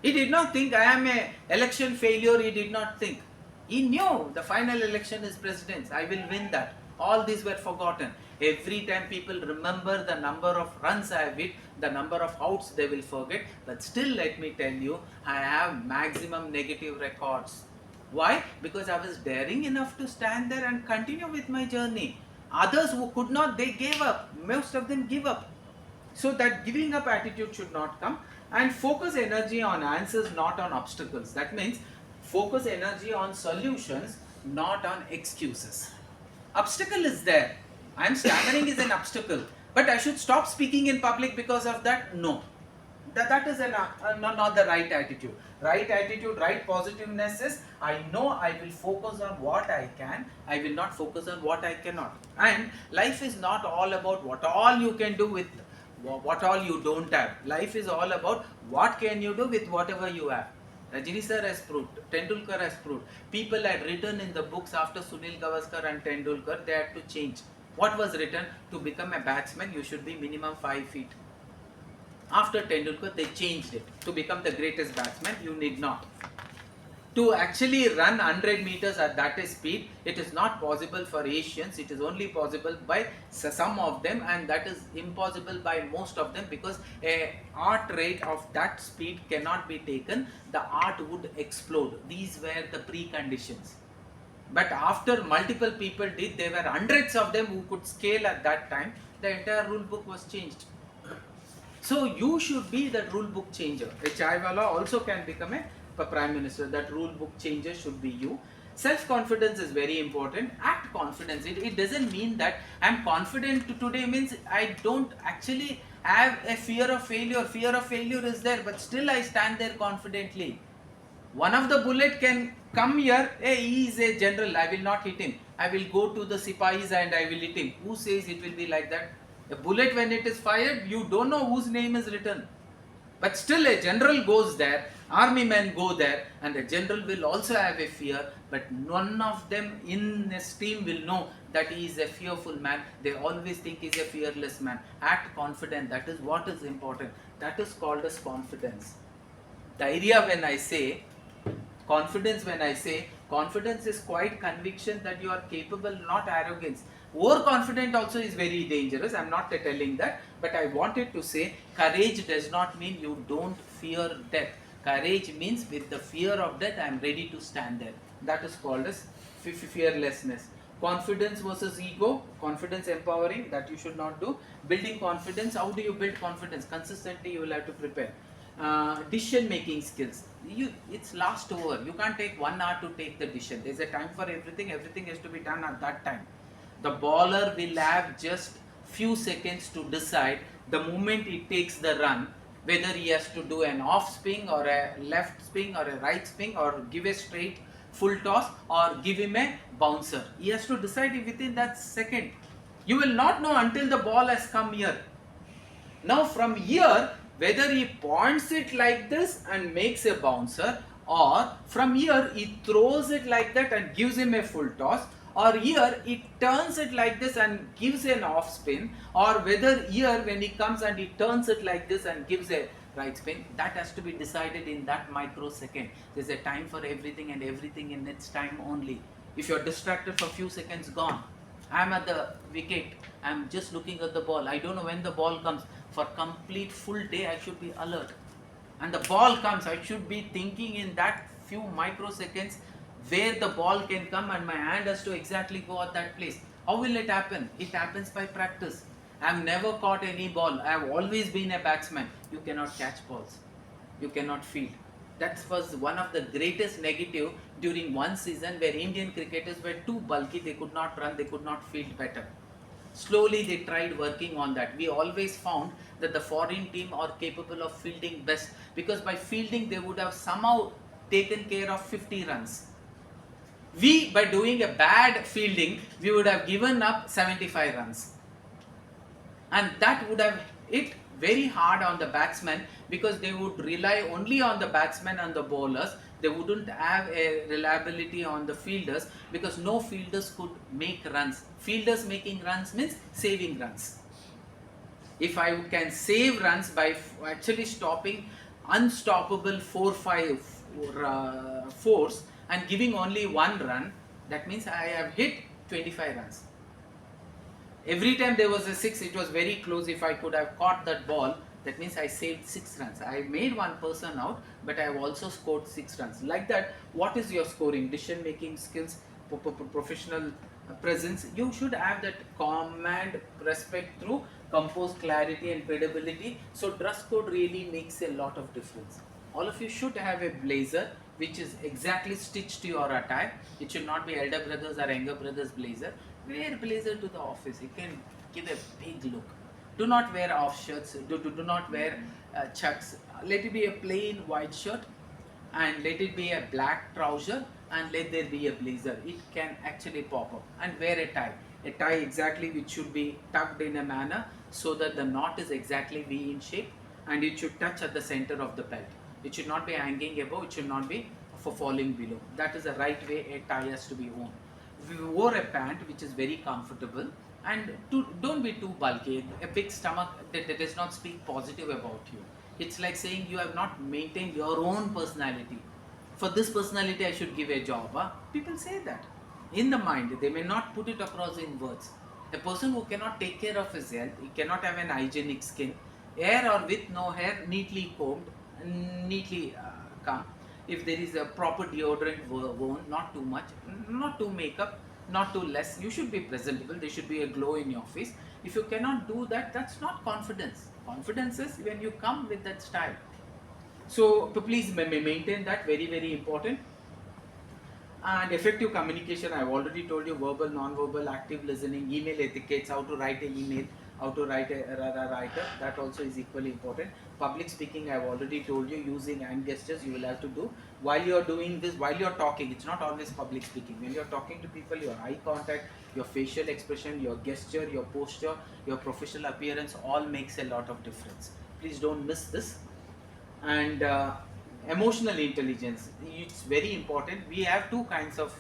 Speaker 2: He did not think I am a election failure, he did not think. He knew the final election is president's, I will win that. All these were forgotten. Every time people remember the number of runs I have hit, the number of outs they will forget. But still, let me tell you, I have maximum negative records. Why? Because I was daring enough to stand there and continue with my journey. Others who could not, they gave up. Most of them give up. So that giving up attitude should not come. And focus energy on answers, not on obstacles. That means focus energy on solutions, not on excuses. Obstacle is there. I am stammering is an obstacle. But I should stop speaking in public because of that? No. That is not the right attitude. Right attitude, right positiveness is, I know I will focus on what I can, I will not focus on what I cannot. And life is not all about what all you can do with what all you don't have. Life is all about what can you do with whatever you have. Rajini sir has proved, Tendulkar has proved. People had written in the books after Sunil Gavaskar and Tendulkar, they had to change. What was written? To become a batsman, you should be minimum 5 feet. After Tendulkar, they changed it. To become the greatest batsman, you need not. To actually run 100 meters at that speed, it is not possible for Asians. It is only possible by some of them, and that is impossible by most of them, because a art rate of that speed cannot be taken. The art would explode. These were the preconditions. But after multiple people did, there were hundreds of them who could scale at that time. The entire rule book was changed. So you should be that rule book changer. A chaiwala also can become a prime minister. That rule book changer should be you. Self-confidence is very important. Act confidence. It doesn't mean that I'm confident today means I don't actually have a fear of failure. Fear of failure is there, but still I stand there confidently. One of the bullet can come here, hey, he is a general, I will not hit him. I will go to the Sipahis and I will hit him. Who says it will be like that? A bullet, when it is fired, you don't know whose name is written. But still a general goes there, army men go there, and the general will also have a fear, but none of them in this team will know that he is a fearful man. They always think he is a fearless man. Act confident, that is what is important. That is called as confidence. Dhairya when I say, confidence when I say, confidence is quite conviction that you are capable, not arrogance. Overconfident also is very dangerous. I am not telling that, but I wanted to say courage does not mean you don't fear death. Courage means with the fear of death I am ready to stand there. That is called as fearlessness. Confidence versus ego, confidence empowering, that you should not do. Building confidence, how do you build confidence? Consistently you will have to prepare. Decision making skills, it's last over. You can't take 1 hour to take the decision. There's a time for everything. Everything has to be done at that time. The bowler will have just few seconds to decide the moment he takes the run, whether he has to do an off spin or a left spin or a right spin, or give a straight full toss or give him a bouncer. He has to decide within that second. You will not know until the ball has come here. Now from here, whether he points it like this and makes a bouncer, or from here he throws it like that and gives him a full toss, or here he turns it like this and gives an off spin, or whether here when he comes and he turns it like this and gives a right spin, that has to be decided in that microsecond. There's a time for everything, and everything in its time only. If you're distracted for a few seconds, gone. I'm at the wicket, I'm just looking at the ball, I don't know when the ball comes. For complete full day I should be alert, and the ball comes, I should be thinking in that few microseconds where the ball can come, and my hand has to exactly go at that place. How will it happen? It happens by practice. I have never caught any ball. I have always been a batsman. You cannot catch balls. You cannot field. That was one of the greatest negative during one season, where Indian cricketers were too bulky. They could not run. They could not field better. Slowly they tried working on that. We always found that the foreign team are capable of fielding best, because by fielding they would have somehow taken care of 50 runs. We, by doing a bad fielding, we would have given up 75 runs. And that would have hit very hard on the batsmen because they would rely only on the batsmen and the bowlers. They wouldn't have a reliability on the fielders because no fielders could make runs. Fielders making runs means saving runs. If I can save runs by actually stopping unstoppable 4-5 force and giving only one run, that means I have hit 25 runs. Every time there was a 6, it was very close. If I could have caught that ball, that means I saved 6 runs. I made one person out, but I have also scored 6 runs. Like that, what is your scoring? Decision making skills, professional presence. You should have that command, respect through composed clarity and credibility. So dress code really makes a lot of difference. All of you should have a blazer which is exactly stitched to your attire. It should not be elder brothers or younger brothers blazer. Wear blazer to the office. It can give a big look. Do not wear off shirts. Do not wear chucks. Let it be a plain white shirt and let it be a black trouser and let there be a blazer. It can actually pop up. And wear a tie. A tie exactly which should be tucked in a manner so that the knot is exactly V in shape and it should touch at the center of the belt. It should not be hanging above, it should not be for falling below. That is the right way a tie has to be worn. If you wore a pant which is very comfortable and don't be too bulky, a big stomach that does not speak positive about you. It's like saying you have not maintained your own personality. For this personality I should give a job. Huh? People say that. In the mind, they may not put it across in words. A person who cannot take care of his health, he cannot have an hygienic skin, hair or with no hair, neatly combed, neatly come. If there is a proper deodorant worn, not too much, not too makeup, not too less, you should be presentable. There should be a glow in your face. If you cannot do that, that's not confidence. Confidence is when you come with that style. So please maintain that, very, very important. And effective communication, I've already told you, verbal, non-verbal, active listening, email etiquettes, how to write an email, how to write a writer, that also is equally important. Public speaking, I've already told you, using hand gestures you will have to do. While you're doing this, while you're talking, it's not always public speaking. When you're talking to people, your eye contact, your facial expression, your gesture, your posture, your professional appearance all makes a lot of difference. Please don't miss this. And emotional intelligence, it's very important. We have two kinds of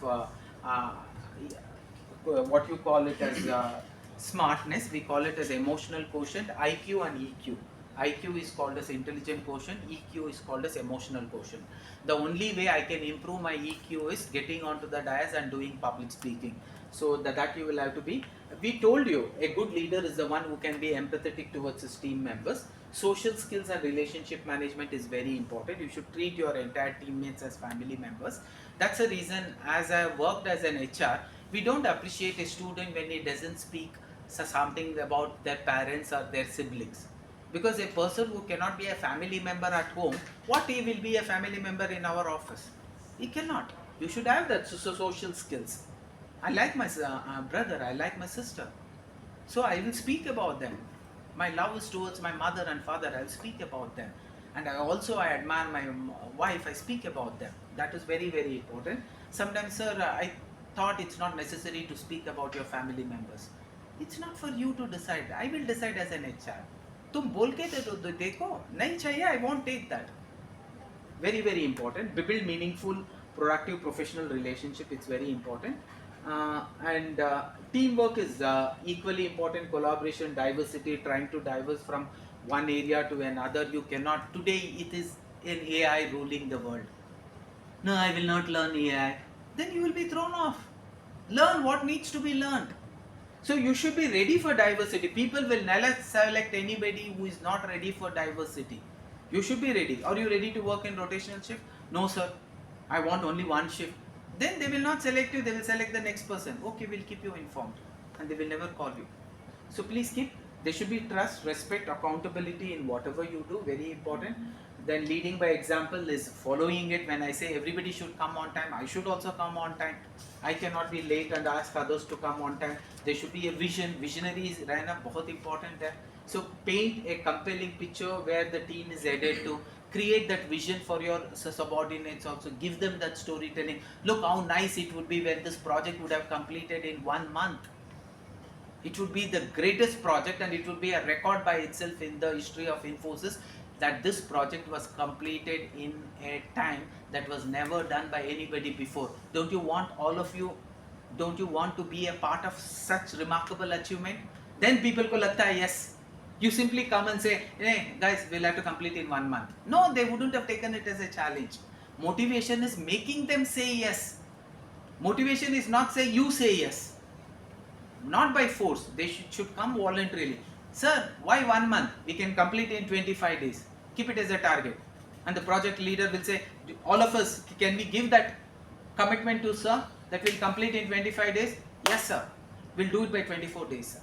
Speaker 2: what you call it as smartness. We call it as emotional quotient, IQ and EQ. IQ is called as intelligent quotient, EQ is called as emotional quotient. The only way I can improve my EQ is getting onto the dais and doing public speaking. So that you will have to be. We told you a good leader is the one who can be empathetic towards his team members. Social skills and relationship management is very important. You should treat your entire teammates as family members. That's the reason, as I worked as an HR, we don't appreciate a student when he doesn't speak something about their parents or their siblings. Because a person who cannot be a family member at home, what he will be a family member in our office? He cannot. You should have that social skills. I like my brother, I like my sister. So I will speak about them. My love is towards my mother and father, I will speak about them. And I admire my wife, I speak about them. That is very, very important. Sometimes, sir, I thought it's not necessary to speak about your family members. It's not for you to decide. I will decide as an HR. तुम बोल के देखो, नहीं चाहिए, I won't take that. Very, very important. Build meaningful, productive, professional relationship. It's very important. And teamwork is equally important. Collaboration, diversity, trying to diverse from one area to another. You cannot. Today it is an AI ruling the world. No, I will not learn AI. Then you will be thrown off. Learn what needs to be learned. So you should be ready for diversity. People will never select anybody who is not ready for diversity. You should be ready. Are you ready to work in rotational shift? No, sir. I want only one shift. Then they will not select you. They will select the next person. Okay, we'll keep you informed. And they will never call you. So please keep. There should be trust, respect, accountability in whatever you do. Very important. Then leading by example is following it. When I say everybody should come on time, I should also come on time. I cannot be late and ask others to come on time. There should be a vision. Visionary is बहुत important there. So paint a compelling picture where the team is headed to. Create that vision for your subordinates also. Give them that storytelling. Look how nice it would be when this project would have completed in 1 month. It would be the greatest project, and it would be a record by itself in the history of Infosys that this project was completed in a time that was never done by anybody before. Don't you want, all of you, don't you want to be a part of such remarkable achievement? Then people ko lagta hai, yes. You simply come and say, hey guys, we'll have to complete in 1 month. No, they wouldn't have taken it as a challenge. Motivation is making them say yes. Motivation is not say you say yes. Not by force. They should come voluntarily. Sir, why 1 month? We can complete in 25 days. Keep it as a target. And the project leader will say, all of us, can we give that commitment to sir that we'll complete in 25 days? Yes sir. We'll do it by 24 days sir.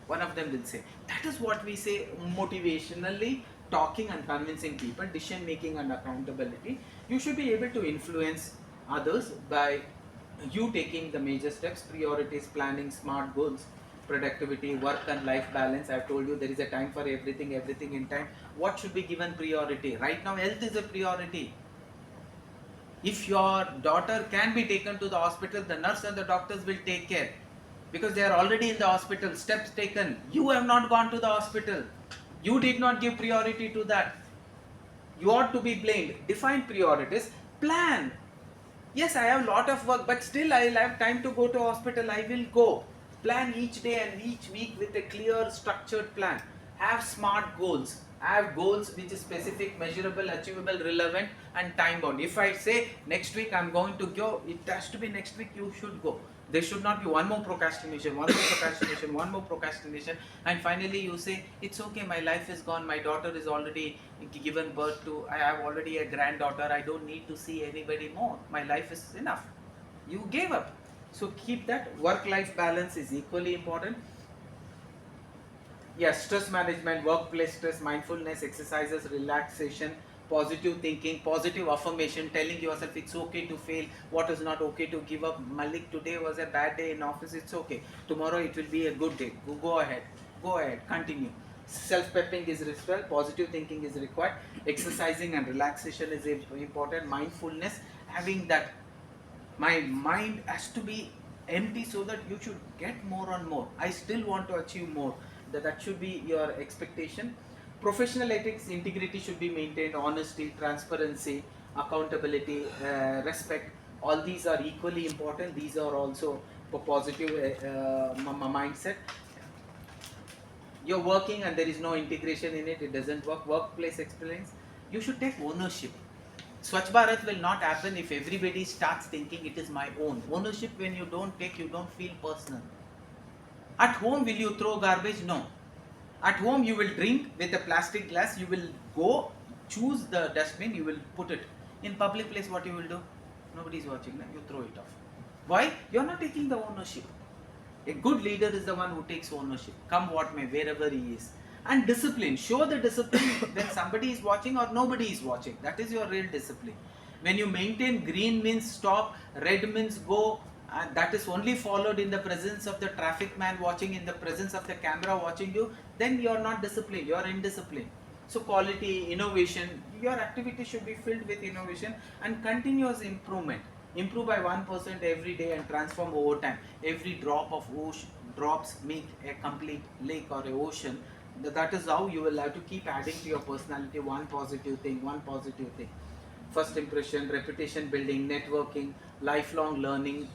Speaker 2: One of them will say. That is what we say motivationally, talking and convincing people, decision making and accountability. You should be able to influence others by you taking the major steps, priorities, planning, smart goals, productivity, work and life balance. I've told you there is a time for everything, everything in time. What should be given priority? Right now health is a priority. If your daughter can be taken to the hospital, the nurse and the doctors will take care. Because they are already in the hospital, steps taken. You have not gone to the hospital. You did not give priority to that. You ought to be blamed. Define priorities. Plan. Yes, I have a lot of work, but still I will have time to go to hospital. I will go. Plan each day and each week with a clear, structured plan. Have smart goals. Have goals which is specific, measurable, achievable, relevant and time bound. If I say next week I am going to go, it has to be next week you should go. There should not be one more procrastination, one more procrastination, one more procrastination, and finally you say, it's okay, my life is gone, my daughter is already given birth to, I have already a granddaughter, I don't need to see anybody more, my life is enough. You gave up. So keep that. Work-life balance is equally important. Yes, stress management, workplace stress, mindfulness, exercises, relaxation, positive thinking, positive affirmation, telling yourself it's okay to fail, what is not okay to give up. Malik, today was a bad day in office, it's okay. Tomorrow it will be a good day. Go ahead, continue. Self-pepping is required, positive thinking is required, exercising and relaxation is important, mindfulness, having that, my mind has to be empty so that you should get more and more. I still want to achieve more. That should be your expectation. Professional ethics, integrity should be maintained, honesty, transparency, accountability, respect. All these are equally important. These are also a positive mindset. You're working and there is no integration in it, it doesn't work. Workplace experience, you should take ownership. Swachh Bharat will not happen if everybody starts thinking it is my own. Ownership, when you don't take, you don't feel personal. At home, will you throw garbage? No. At home, you will drink with a plastic glass, you will go choose the dustbin, you will put it. In public place, what you will do? Nobody is watching, you throw it off. Why? You are not taking the ownership. A good leader is the one who takes ownership, come what may, wherever he is. And discipline, show the discipline when somebody is watching or nobody is watching. That is your real discipline. When you maintain green means stop, red means go, that is only followed in the presence of the traffic man watching, in the presence of the camera watching you, then you are not disciplined, you are indisciplined. So quality, innovation, your activity should be filled with innovation and continuous improvement. Improve by 1% every day and transform over time. Every drop of drops make a complete lake or an ocean. That is how you will have to keep adding to your personality one positive thing. First impression, reputation building, networking, lifelong learning,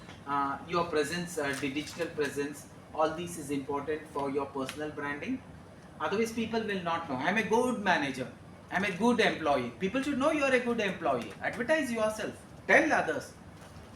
Speaker 2: your presence, the digital presence, all this is important for your personal branding. Otherwise people will not know. I am a good manager, I am a good employee. People should know you are a good employee. Advertise yourself, tell others.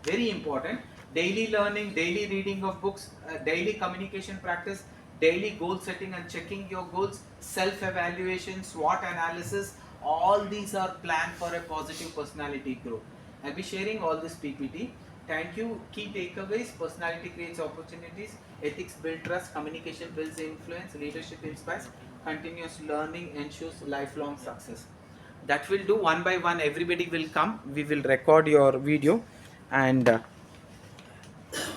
Speaker 2: Very important. Daily learning, daily reading of books, daily communication practice, daily goal setting and checking your goals, self-evaluation, SWOT analysis, all these are planned for a positive personality growth. I'll be sharing all this PPT. Thank you. Key takeaways: personality creates opportunities, ethics build trust, communication builds influence, leadership inspires, continuous learning ensures lifelong success. That will do one by one. Everybody will come. We will record your video and